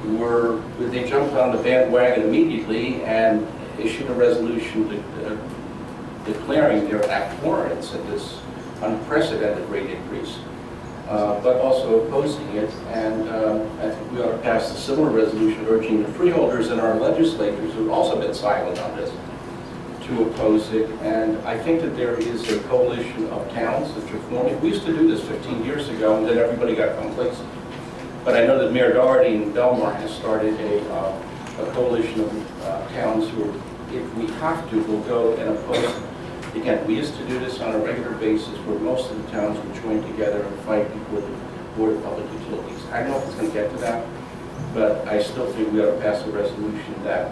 they jumped on the bandwagon immediately and issued a resolution declaring their abhorrence at this unprecedented rate increase, but also opposing it. And I think we ought to pass a similar resolution urging the freeholders and our legislators, who have also been silent on this, to oppose it. And I think that there is a coalition of towns that are forming. We used to do this 15 years ago, and then everybody got complacent. But I know that Mayor Doherty in Belmar has started a coalition of towns who, if we have to, will go and oppose it. Again, we used to do this on a regular basis where most of the towns would join together and fight before the Board of Public Utilities. I don't know if it's going to get to that, but I still think we ought to pass a resolution that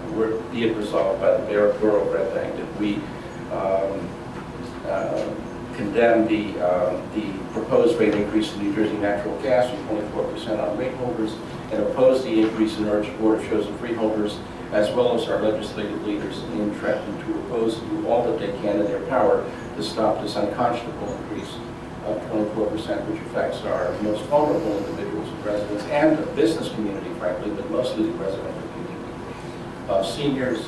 be it resolved by the Mayor of Borough of Red Bank that we condemn the proposed rate increase in New Jersey natural gas from 24% on rate holders and oppose the increase in urge Board of Chosen Freeholders, as well as our legislative leaders in Trenton, to oppose and do all that they can in their power to stop this unconscionable increase of 24%, which affects our most vulnerable individuals and residents and the business community, frankly, but mostly the residential community. Seniors,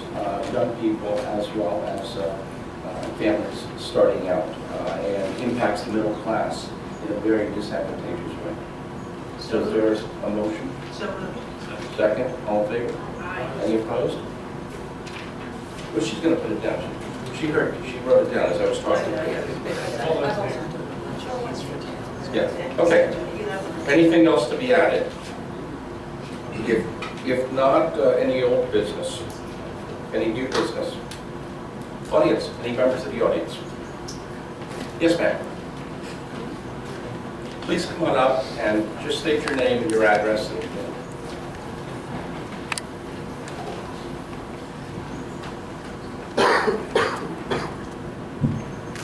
young people, as well as families starting out, and impacts the middle class in a very disadvantageous way. So there's a motion. So moved. Second, all in favor? Aye. Any opposed? Well, she's going to put it down. She wrote it down as I was talking to her. Yeah, okay. Anything else to be added? If not, any old business? Any new business? Audience, any members of the audience? Yes, ma'am. Please come on up and just state your name and your address.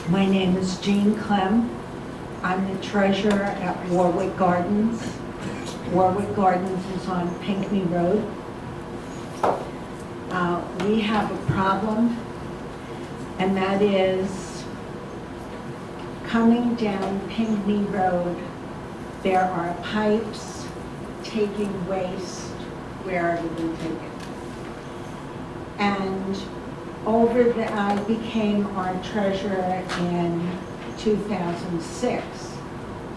My name is Jean Clem. I'm the treasurer at Warwick Gardens. Warwick Gardens is on Pinckney Road. We have a problem, and that is coming down Pinckney Road, there are pipes taking waste wherever we take it. And I became our treasurer in 2006.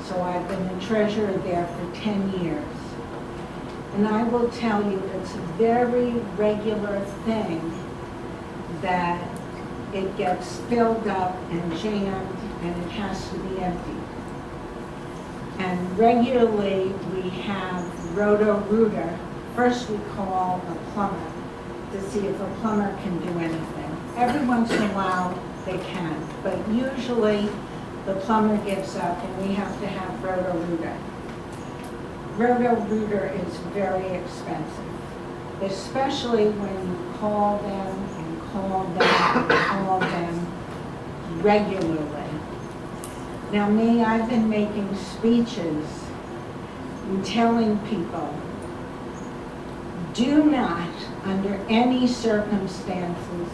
So I've been the treasurer there for 10 years. And I will tell you, it's a very regular thing that it gets filled up and jammed and it has to be emptied. And regularly we have Roto-Rooter. First we call a plumber to see if a plumber can do anything. Every once in a while they can, but usually the plumber gives up and we have to have Roto-Rooter. Roto-Rooter is very expensive, especially when you call them and call them and call them regularly. Now me, I've been making speeches and telling people, do not, under any circumstances,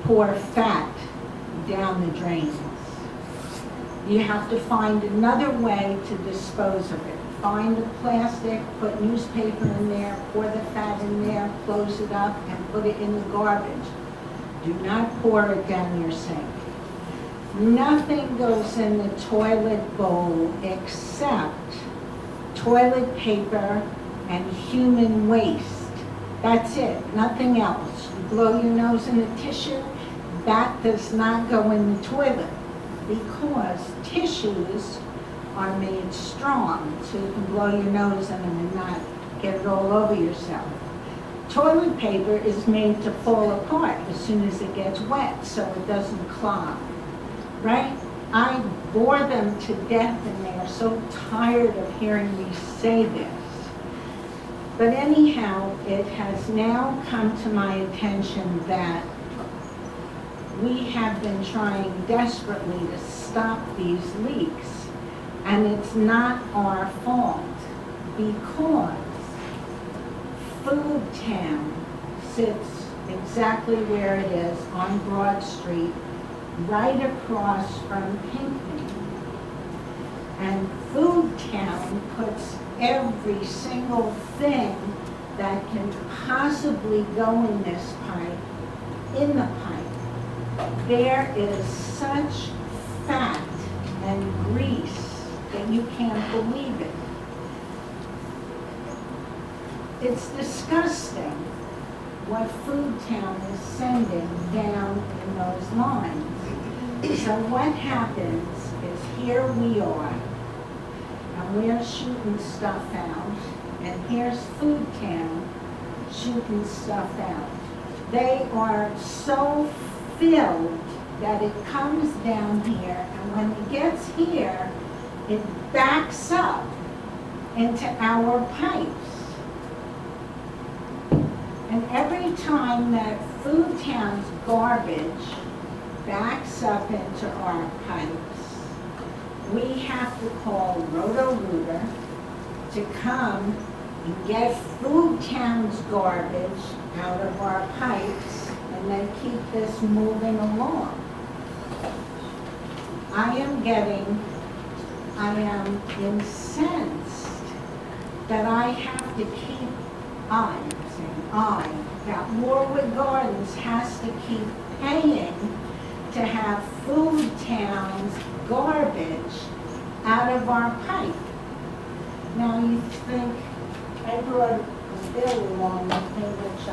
pour fat down the drains. You have to find another way to dispose of it. Find a plastic, put newspaper in there, pour the fat in there, close it up, and put it in the garbage. Do not pour it down your sink. Nothing goes in the toilet bowl except toilet paper and human waste. That's it, nothing else. You blow your nose in a tissue, that does not go in the toilet because tissues are made strong so you can blow your nose in them and not get it all over yourself. Toilet paper is made to fall apart as soon as it gets wet so it doesn't clog, right? I bore them to death and they are so tired of hearing me say this. But anyhow, it has now come to my attention that we have been trying desperately to stop these leaks. And it's not our fault because Food Town sits exactly where it is on Broad Street, right across from Pinkney. And Food Town puts every single thing that can possibly go in this pipe, in the pipe. There is such fat and grease that you can't believe it. It's disgusting what Food Town is sending down in those lines. So what happens is here we are, and we're shooting stuff out, and here's Food Town shooting stuff out. They are so filled that it comes down here, and when it gets here, it backs up into our pipes. And every time that Food Town's garbage backs up into our pipes, we have to call Roto-Rooter to come and get Food Town's garbage out of our pipes and then keep this moving along. I am incensed that I have to keep that Warwood Gardens has to keep paying to have Food Town's garbage out of our pipe. Now you think, I brought a bill along with me which I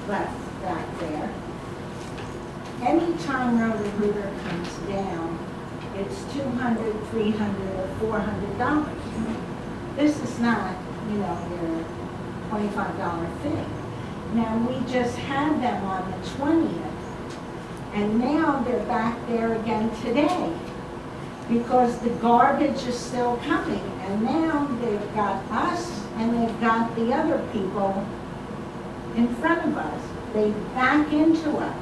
left back there. Anytime Roto-Rooter comes down, it's $200, $300, or $400. This is not, your $25 fee. Now, we just had them on the 20th, and now they're back there again today because the garbage is still coming, and now they've got us and they've got the other people in front of us. They back into us.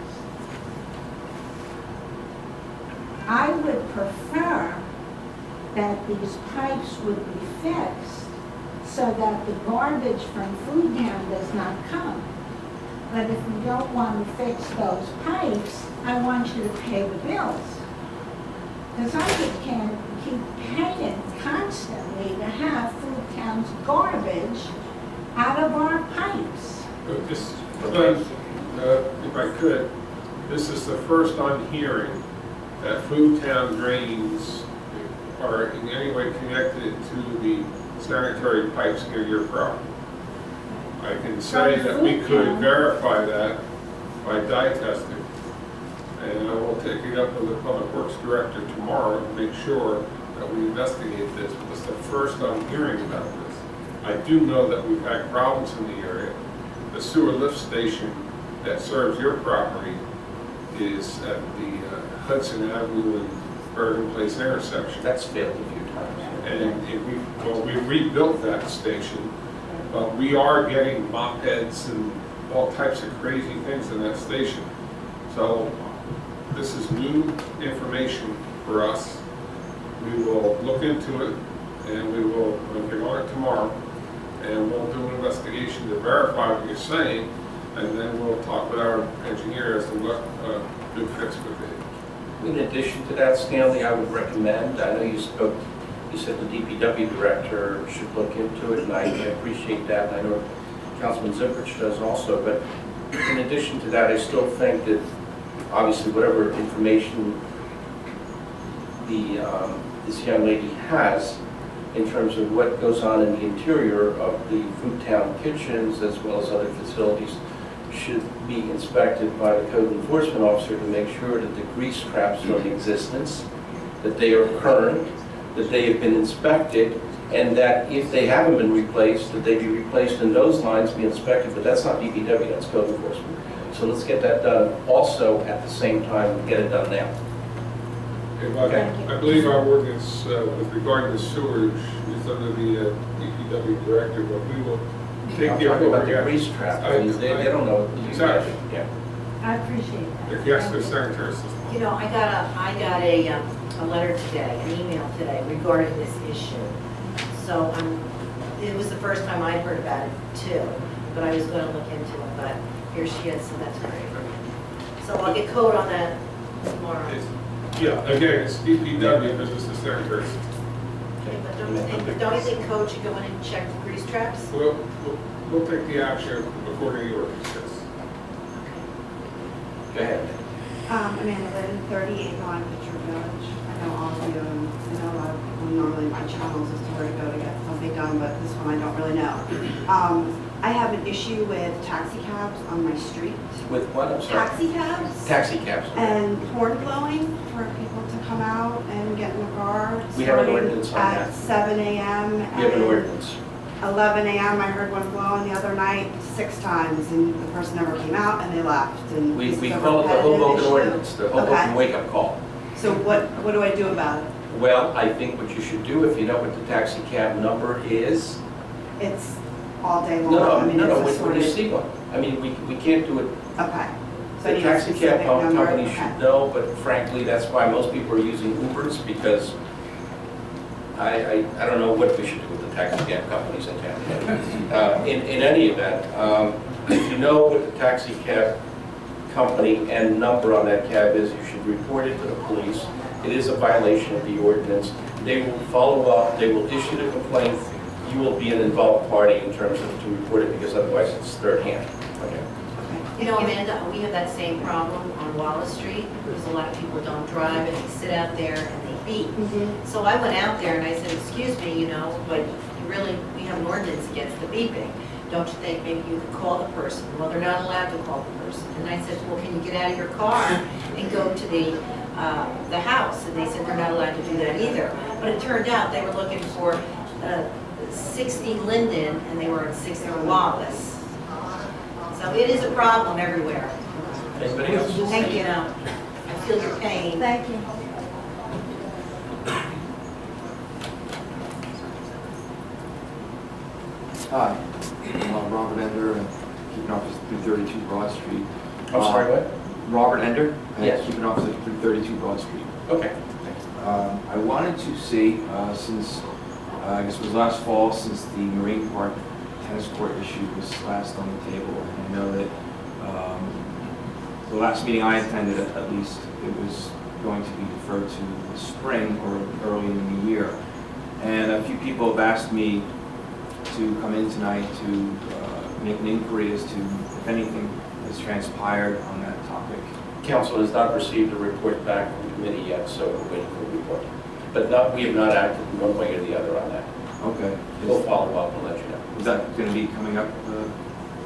I would prefer that these pipes would be fixed so that the garbage from Food Town does not come. But if you don't want to fix those pipes, I want you to pay the bills. Because I just can't keep paying constantly to have Food Town's garbage out of our pipes. If I could, this is the first I'm hearing that Food Town drains are in any way connected to the sanitary pipes near your property. I can say that we could verify that by dye testing, and I will take it up with the Public Works Director tomorrow to make sure that we investigate this, because the first I'm hearing about this. I do know that we've had problems in the area. The sewer lift station that serves your property is at the Hudson Avenue and Bergen Place intersection. That's failed a few times. And we rebuilt that station, but we are getting mop heads and all types of crazy things in that station. So this is new information for us. We will look into it, and we'll get on it tomorrow, and we'll do an investigation to verify what you're saying, and then we'll talk with our engineer as to what a good fix would be. In addition to that, Stanley, I would recommend, I know you said the DPW director should look into it, and I appreciate that, and I know Councilman Zubrich does also, but in addition to that, I still think that obviously whatever information this young lady has in terms of what goes on in the interior of the Food Town kitchens as well as other facilities should be inspected by the code enforcement officer to make sure that the grease traps are in existence, that they are current, that they have been inspected, and that if they haven't been replaced, that they be replaced and those lines be inspected. But that's not DPW, that's code enforcement. So let's get that done also at the same time, get it done now. I believe our ordinance with regard to sewage is under the DPW director, but we will take care of it. About the grease trap, I mean, they don't know. Exactly. Yeah. I appreciate that. Yes, the sanitary system. I got a letter today, an email today regarding this issue. So it was the first time I'd heard about it too, but I was going to look into it. But Here she is, so that's great. So I'll get code on that tomorrow. Yeah, again, it's DPW, Business and Secretary. Okay, but don't you think code should go in and check the grease traps? We'll take the action according to the ordinance, yes. Go ahead. Amanda Lynn, 38 Line Picture Village. I know all of you, and I know a lot of people normally my channels as to where to go to get something done, but this one I don't really know. I have an issue with taxi cabs on my street. With what, I'm sorry? Taxi cabs. Taxi cabs. And horn blowing for people to come out and get in the car. We have an starting ordinance on at that. 7 a.m. We have an and ordinance. 11 a.m. I heard one blowing the other night 6 times, and the person never came out, and they left. And We this is a call it the repetitive Hoboken issue. ordinance, the Hoboken Okay. wake-up call. So what do I do about it? Well, I think what you should do, if you know what the taxi cab number is, It's all day long. no, I mean, no, it's a when you sorted- see one. I mean, we can't do it. Okay. So I The need a taxi cab specific number? company Okay. should know, but frankly, that's why most people are using Ubers, because I don't know what we should do with the taxi cab companies in town. In any event, if you know what the taxi cab company and number on that cab is, you should report it to the police. It is a violation of the ordinance. They will follow up, they will issue the complaint. You will be an involved party in terms of to report it, because otherwise it's third hand. Okay. You know, Amanda, we have that same problem on Wallace Street, because a lot of people don't drive and they sit out there and they beep. So I went out there and I said, excuse me, you know, but you really, we have an ordinance against the beeping. Don't you think maybe you could call the person? Well, they're not allowed to call the person. And I said, well, can you get out of your car and go to the house? And they said they're not allowed to do that either. But it turned out they were looking for 60 Linden and they were at 60 Wallace. So it is a problem everywhere. Anybody else? Thank you. I feel your pain. Thank you. Hi, I'm Robert Ender, keeping office at 332 Broad Street. I'm sorry, what? Robert Ender, Yes. keeping office at 332 Broad Street. Okay. I wanted to see, since, I guess it was last fall, since the Marine Park tennis court issue was last on the table, and I know that the last meeting I attended, at least, it was going to be deferred to the spring or early in the year. And a few people have asked me to come in tonight to make an inquiry as to if anything has transpired on that topic. Council has not received a report back from the committee yet, so we're waiting for a report. But we have not acted one way or the other on that. Okay. We'll follow up and let you know. Is that going to be coming up?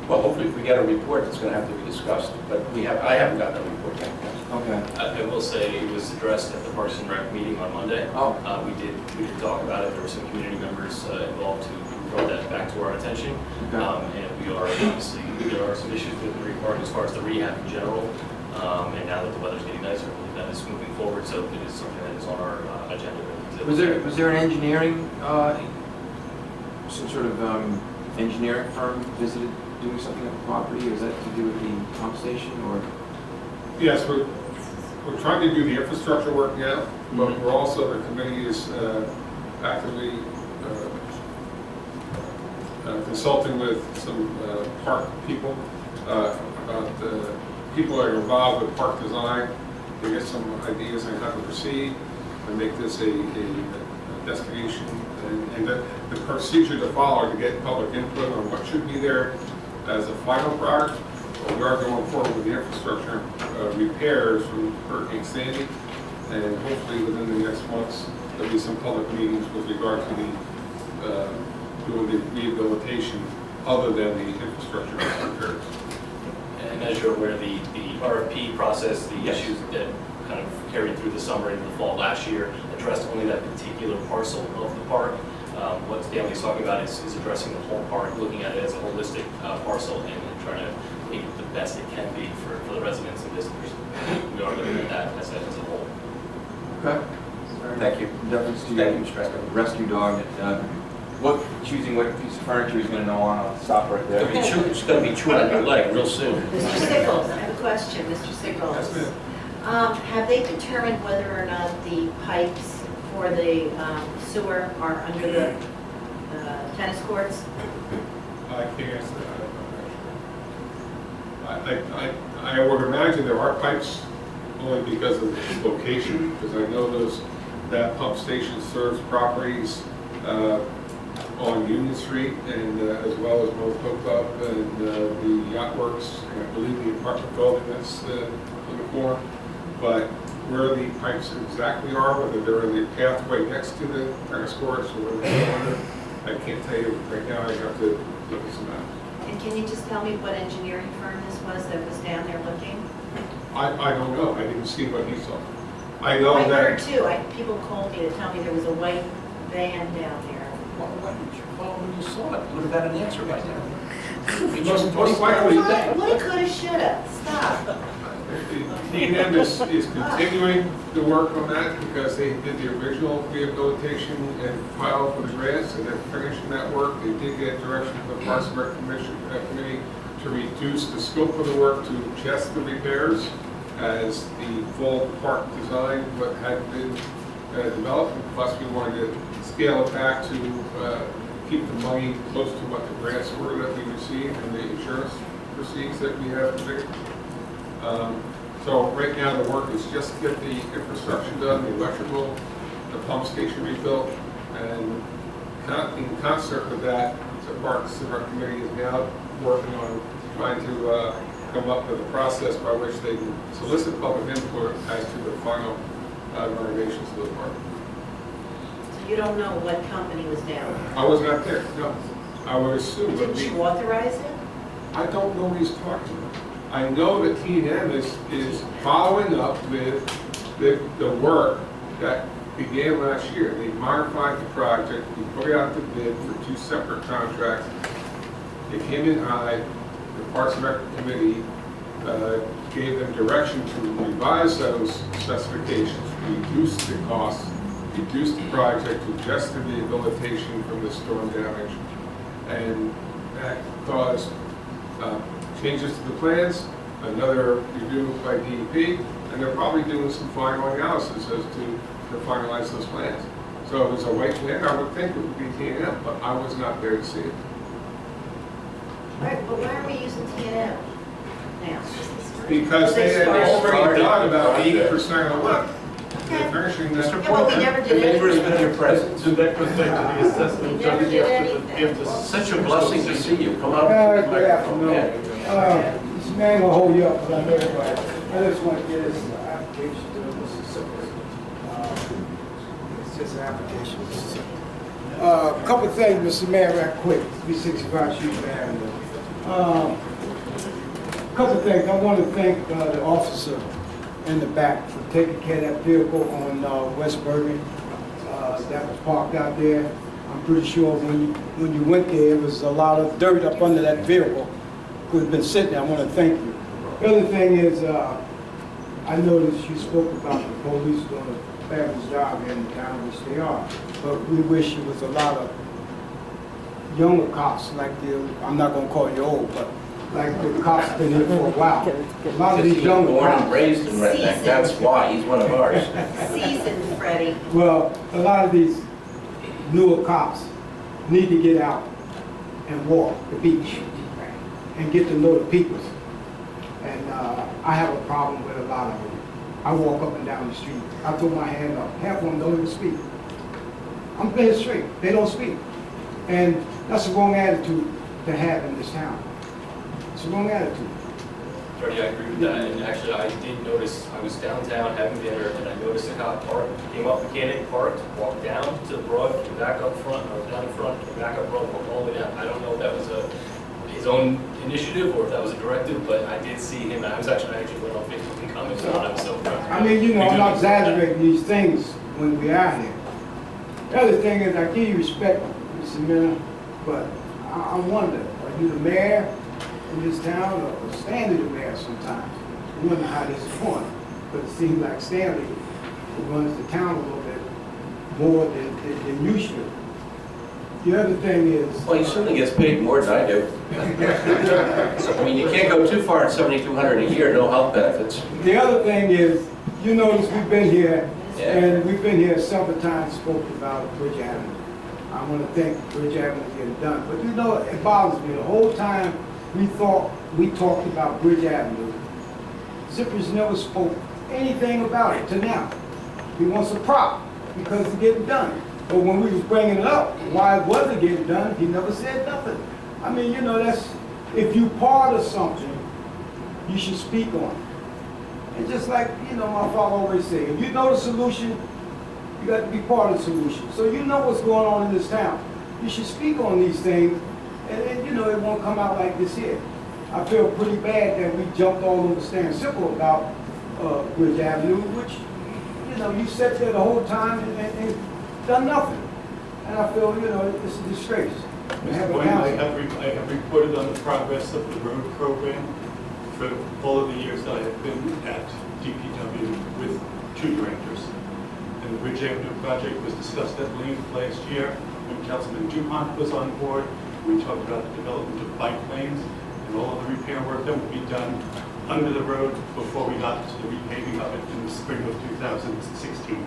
Well, hopefully if we get a report, it's going to have to be discussed, but I haven't gotten a report yet. Okay. I will say it was addressed at the Parks and Rec meeting on Monday. Oh. We did talk about it. There were some community members involved who brought that back to our attention. Okay. And we are obviously, there are some issues with Marine Park as far as the rehab in general. And now that the weather's getting nicer, I believe that is moving forward. So it is something that is on our agenda. Was there an engineering, some sort of engineering firm visited doing something at the property? Is that to do with the pump station or? Yes, we're trying to do the infrastructure work now, but we're also, the committee is actively consulting with some park people about people that are involved with park design to get some ideas on how to proceed and make this a destination, and the procedure to follow to get public input on what should be there as a final product. We are going forward with the infrastructure repairs from Hurricane Sandy, and hopefully within the next months there'll be some public meetings with regard to the doing the rehabilitation other than the infrastructure repairs. And as you're aware, the RFP process, the issues that kind of carried through the summer into the fall last year addressed only that particular parcel of the park. What Stanley's talking about is addressing the whole park, looking at it as a holistic parcel and trying to make it the best it can be for the residents and visitors. We are looking at that as a whole. Okay. Thank you. In deference to Thank you, your Mr. President. rescue dog, choosing what piece of furniture he's going to know on, I'll stop right there. It's going to be chewing on your leg real soon. Mr. Sickles, I have a question, Mr. Sickles. Yes, ma'am. Have they determined whether or not the pipes for the sewer are under the tennis courts? I can't answer that. I would imagine there are pipes only because of its location, because I know that pump station serves properties on Union Street and as well as Moto Club and the Yacht Works, and I believe the apartment building that's in the corner. But where the pipes exactly are, whether they're in the pathway next to the tennis courts or whether they're under, I can't tell you right now. I have to look at some maps. And can you just tell me what engineering firm this was that was down there looking? I don't know. I didn't see what he saw. I know I heard that. too, people called me to tell me there was a white van down there. Why didn't you call when you saw it? You would have got an answer by now. Most likely, Woulda, coulda, shoulda, stop. T&M is continuing the work on that because they did the original rehabilitation and filed for the grants, and they're finishing that work. They did get direction from the Parks and Rec Committee to reduce the scope of the work to just the repairs, as the full park design what had been developed. And plus, we wanted to scale it back to keep the money close to what the grants were that we received and the insurance receipts that we have today. So right now the work is just to get the infrastructure done, the electrical, the pump station rebuilt, and in concert with that, the Parks and Rec Committee is now working on trying to come up with a process by which they can solicit public input as to the final renovations of the park. So you don't know what company was down there? I was not there, no. I would assume. Didn't you authorize it? I don't know what he's talking about. I know that T&M is following up with the work that began last year. They modified the project, we put it out to bid for 2 separate contracts. They came in high, the Parks and Rec Committee gave them direction to revise those specifications, reduce the costs, reduce the project to just the rehabilitation from the storm damage. And that caused changes to the plans, another review by DEP, and they're probably doing some final analysis as to finalize those plans. So if it was a white plan, I would think it would be T&M, but I was not there to see it. Right, but why are we using T&M now? Because they had already done about 80% of the work. They're finishing that. Yeah, but we never did Neighbors anything. in your presence. So that goes back to the assessment. We never did anything. Such a blessing to see you. Come out. Good afternoon. This man will hold you up, but I'm everybody. I just want to get this application to Mississippi. It's just an application. A couple of things, Mr. Mayor, right quick. 365 Shoot Avenue. A couple of things. I want to thank the officer in the back for taking care of that vehicle on West Bergen that was parked out there. I'm pretty sure when you went there, there was a lot of dirt up under that vehicle. Could have been sitting there. I want to thank you. The other thing is, I noticed you spoke about the police doing a fabulous job in the town, which they are. But we wish it was a lot of younger cops, like I'm not going to call you old, but like the cops been here for a while. A lot of these younger Born and cops. raised in Redneck, that's why, he's one of ours. Seasoned, Freddie. Well, a lot of these newer cops need to get out and walk the beach and get to know the people. And I have a problem with a lot of them. I walk up and down the street. I throw my hand up. Half of them don't even speak. I'm being straight. They don't speak. And that's the wrong attitude to have in this town. It's the wrong attitude. Freddie, I agree with that, and actually I did notice, I was downtown having dinner, and I noticed a cop parked, came up Mechanic, parked, walked down to the Broad, came back up front, or down in front, came back up Broad, walked all the way down. I don't know if that was his own initiative or if that was a directive, but I did see him, and I actually went on Facebook and commented on it. I was so proud. I mean, you know, I'm not exaggerating these things when we are here. The other thing is, I give you respect, Mr. Miller, but I wonder, are you the mayor in this town or Stanley the mayor sometimes? I wonder how this is going. But it seems like Stanley runs the town a little bit more than you should. The other thing is... Well, he certainly gets paid more than I do. I mean, you can't go too far at $7,200 a year, no health benefits. The other thing is, you notice we've been here, Yeah. and we've been here several times, spoke about Bridge Avenue. I want to thank Bridge Avenue for getting done. But you know, it bothers me the whole time we talked about Bridge Avenue. Zippers never spoke anything about it to now. He wants a prop because it's getting done. But when we was bringing it up, why it wasn't getting done, he never said nothing. I mean, you know, that's, if you part of something, you should speak on it. And just like, you know, my father always say, if you know the solution, you got to be part of the solution. So you know what's going on in this town. You should speak on these things, and you know, it won't come out like this here. I feel pretty bad that we jumped all over Stan Simple about Bridge Avenue, which, you know, you sat there the whole time and done nothing. And I feel, you know, it's a disgrace. Mr. Boyd, I have reported on the progress of the road program for all of the years that I have been at DPW with 2 directors. And the Bridge Avenue project was discussed at length last year when Councilman Dupont was on board. We talked about the development of bike lanes and all of the repair work that would be done under the road before we got to the repaving of it in the spring of 2016.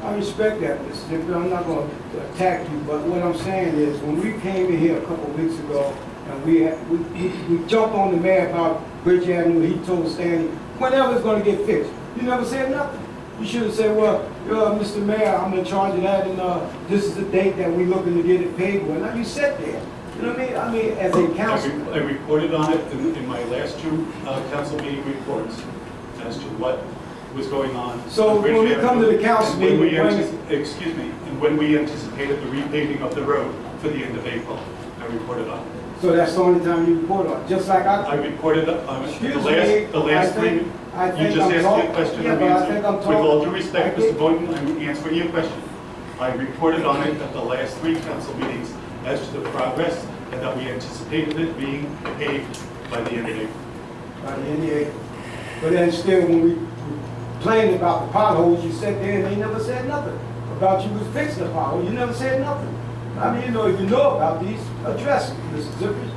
I respect that, Mr. Zippers. I'm not going to attack you, but what I'm saying is, when we came in here a couple of weeks ago, and we jumped on the mayor about Bridge Avenue, he told Stanley, whenever it's going to get fixed. You never said nothing. You should have said, well, Mr. Mayor, I'm in charge of that, and this is the date that we're looking to get it paid for. Now, you sat there. You know what I mean? I mean, as a council. I reported on it in my last 2 council meeting reports as to what was going on. So when we come to the council meeting, excuse me, and when we anticipated the repaving of the road for the end of April, I reported on it. So that's the only time you report on it, just like I reported on it. The last I you just asked me a question. Yeah, but I think I'm talking. With all due respect, Mr. Boynton, I'm answering your question. I reported on it at the last 3 council meetings as to the progress and that we anticipated it being paved by the end of April. By the end of April. But then still, when we complained about the potholes, you sat there and they never said nothing about you was fixing the pothole. You never said nothing. I mean, you know, if you know about these, address it, Mr. Zippers.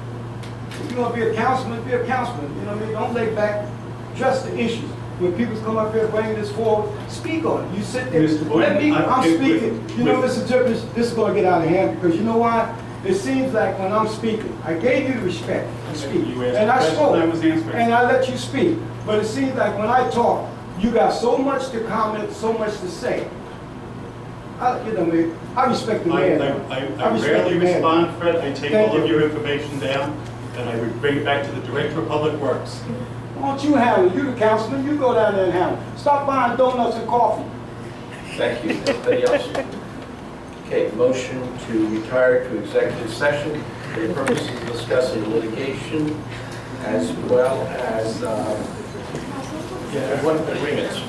If you want to be a councilman, be a councilman. You know what I mean? Don't lay back, address the issues. When people come up here bringing this forward, speak on it. You sit there, Mr. Boynton, I'm speaking. You know, Mr. Zippers, this is going to get out of hand because you know why? It seems like when I'm speaking, I gave you the respect to speak. And I spoke. I was answering. And I let you speak. But it seems like when I talk, you got so much to comment, so much to say. You know, I respect the man. I rarely respond, Fred. I take all of your information down, and I would bring it back to the Director of Public Works. Why don't you handle it? You the councilman, you go down there and handle it. Stop buying donuts and coffee. Thank you. Anybody else? Okay, motion to retire to executive session for the purposes of discussing litigation as well as one agreements.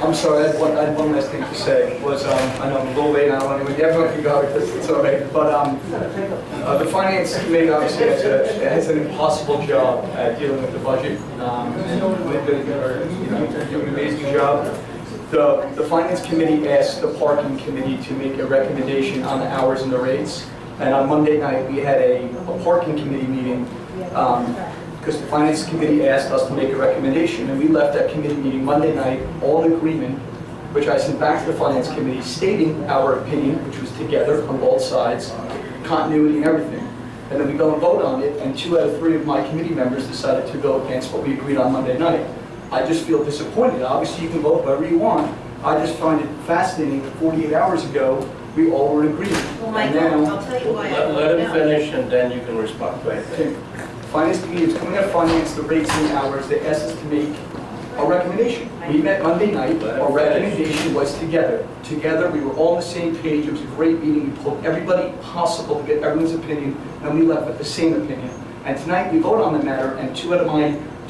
I'm sorry, I had one last thing to say. I know I'm a little late, I don't want anyone, everyone can go, it's all right. But the finance committee obviously has an impossible job at dealing with the budget. They're doing an amazing job. The finance committee asked the parking committee to make a recommendation on the hours and the rates. And on Monday night, we had a parking committee meeting because the finance committee asked us to make a recommendation. And we left that committee meeting Monday night, all in agreement, which I sent back to the finance committee stating our opinion, which was together on both sides, continuity and everything. And then we go and vote on it, and 2 out of 3 of my committee members decided to go against what we agreed on Monday night. I just feel disappointed. Obviously, you can vote whoever you want. I just find it fascinating that 48 hours ago, we all were in agreement. Well, Michael, I'll tell you why. Let him finish, and then you can respond. Go ahead. Finance committee was coming out of finance, the rates and the hours. They asked us to make a recommendation. We met Monday night. Our recommendation was together. Together, we were all on the same page. It was a great meeting. We pulled everybody possible to get everyone's opinion, and we left with the same opinion. And tonight, we voted on the matter, and 2 out of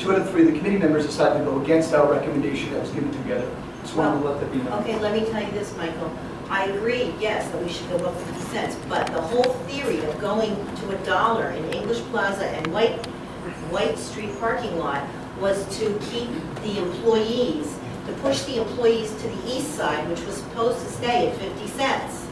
3 of the committee members decided to go against our recommendation that was given together. Just wanted to let that be known. Okay, let me tell you this, Michael. I agree, yes, that we should go up 50 cents, but the whole theory of going to $1 in English Plaza and White Street parking lot was to keep the employees, to push the employees to the east side, which was supposed to stay at 50 cents.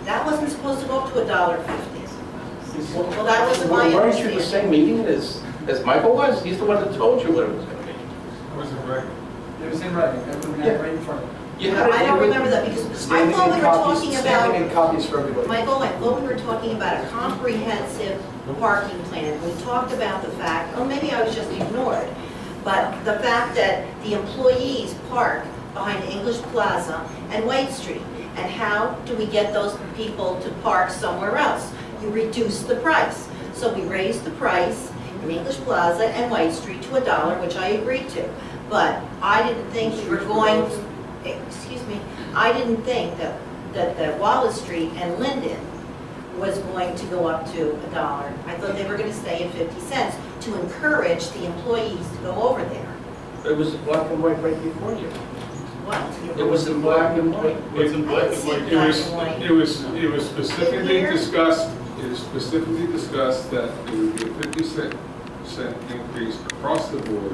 That wasn't supposed to go up to $1.50. Well, that wasn't my understanding. Weren't you in the same meeting as Michael was? He's the one that told you what it was going to be. It was in writing. It was in writing. Everyone had it right in front of them. You had it I don't in- remember that because I Standing thought we in were copies, talking standing in about, copies for everybody. Michael, I thought we were talking about a comprehensive parking plan. We talked about the fact, or maybe I was just ignored, but the fact that the employees park behind English Plaza and White Street. And how do we get those people to park somewhere else? You reduce the price. So we raised the price in English Plaza and White Street to $1, which I agreed to. But I didn't think we were going, excuse me, I didn't think that Wallace Street and Linden was going to go up to $1. I thought they were going to stay at 50 cents to encourage the employees to go over there. It was black and white right before you. What? It was in black and white. It's in black and white. It was specifically discussed, it was specifically discussed that it would be a 50% increase across the board,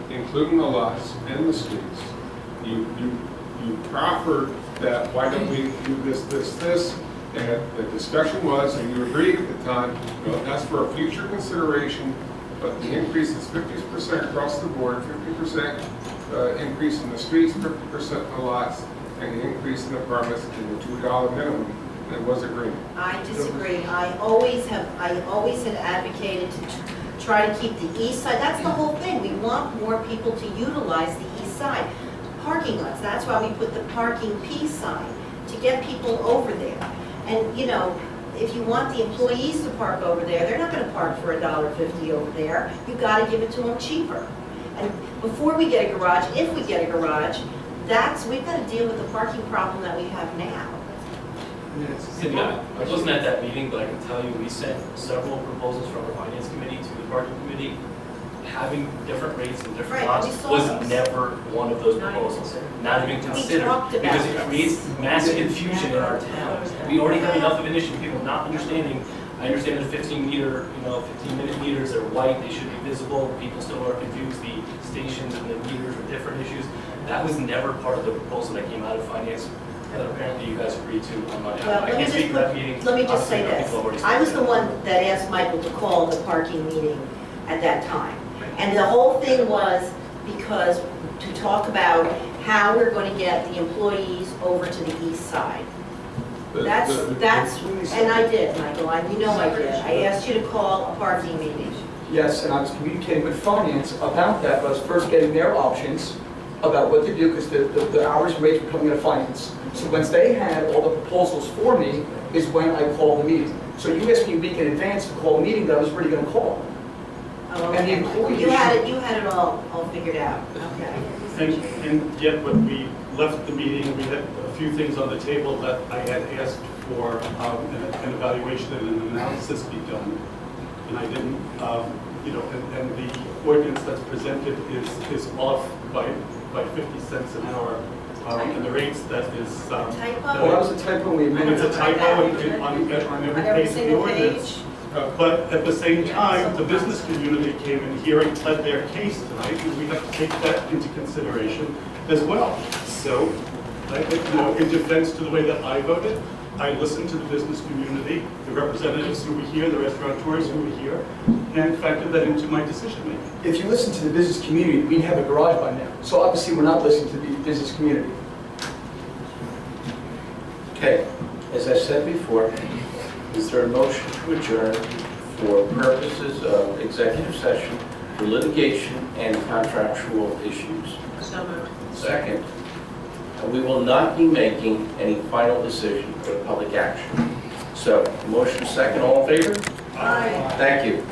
including the lots and the streets. You proffered that, why don't we do this, and the discussion was, and you agreed at the time, well, that's for a future consideration, but the increase is 50% across the board, 50% increase in the streets, 50% in the lots, and the increase in the permits and the $2 minimum. And it was agreement. I disagree. I always had advocated to try to keep the east side. That's the whole thing. We want more people to utilize the east side. Parking lots, that's why we put the parking P sign, to get people over there. And, you know, if you want the employees to park over there, they're not going to park for $1.50 over there. You've got to give it to them cheaper. And before we get a garage, if we get a garage, we've got to deal with the parking problem that we have now. Cindy, I wasn't at that meeting, but I can tell you, we sent several proposals from our finance committee to the parking committee. Having different rates and different Right, lots we saw was those. never one of those proposals. Not even considered, talked about because it this. creates mass confusion in our town. We already have enough of an issue, people not understanding. I understand the 15-minute meters, they're white, they should be visible, people still are confused, the stations and the meters are different issues. That was never part of the proposal that came out of finance, that apparently you guys agreed to on Monday. Well, I can't speak for that meeting. Let me just say Obviously, this. people have already I was the spoken. one that asked Michael to call the parking meeting at that time. And the whole thing was because to talk about how we're going to get the employees over to the east side. That's, and I did, Michael, you know I did. I asked you to call a parking meeting. Yes, and I was communicating with finance about that, but I was first getting their options about what to do, because the hours and rates were coming out of finance. So once they had all the proposals for me, is when I called the meeting. So you asked me a week in advance to call a meeting that I was already going to call. Oh, And the okay. employees. You had it all figured out, okay. And yet when we left the meeting, we had a few things on the table that I had asked for an evaluation and an analysis be done. And I didn't, and the ordinance that's presented is off by 50 cents an hour. And the rates that is. Typo? Well, that was a typo we amended. It's a typo on every page of the ordinance. But at the same time, the business community came in here and pled their case tonight, and we have to take that into consideration as well. So, in defense to the way that I voted, I listened to the business community, the representatives who were here, the restaurateurs who were here, and factored that into my decision making. If you listen to the business community, we'd have a garage by now. So obviously, we're not listening to the business community. Okay, as I said before, is there a motion to adjourn for purposes of executive session for litigation and contractual issues? So moved. Second, we will not be making any final decision for public action. So, motion second, all in favor? Aye. Thank you.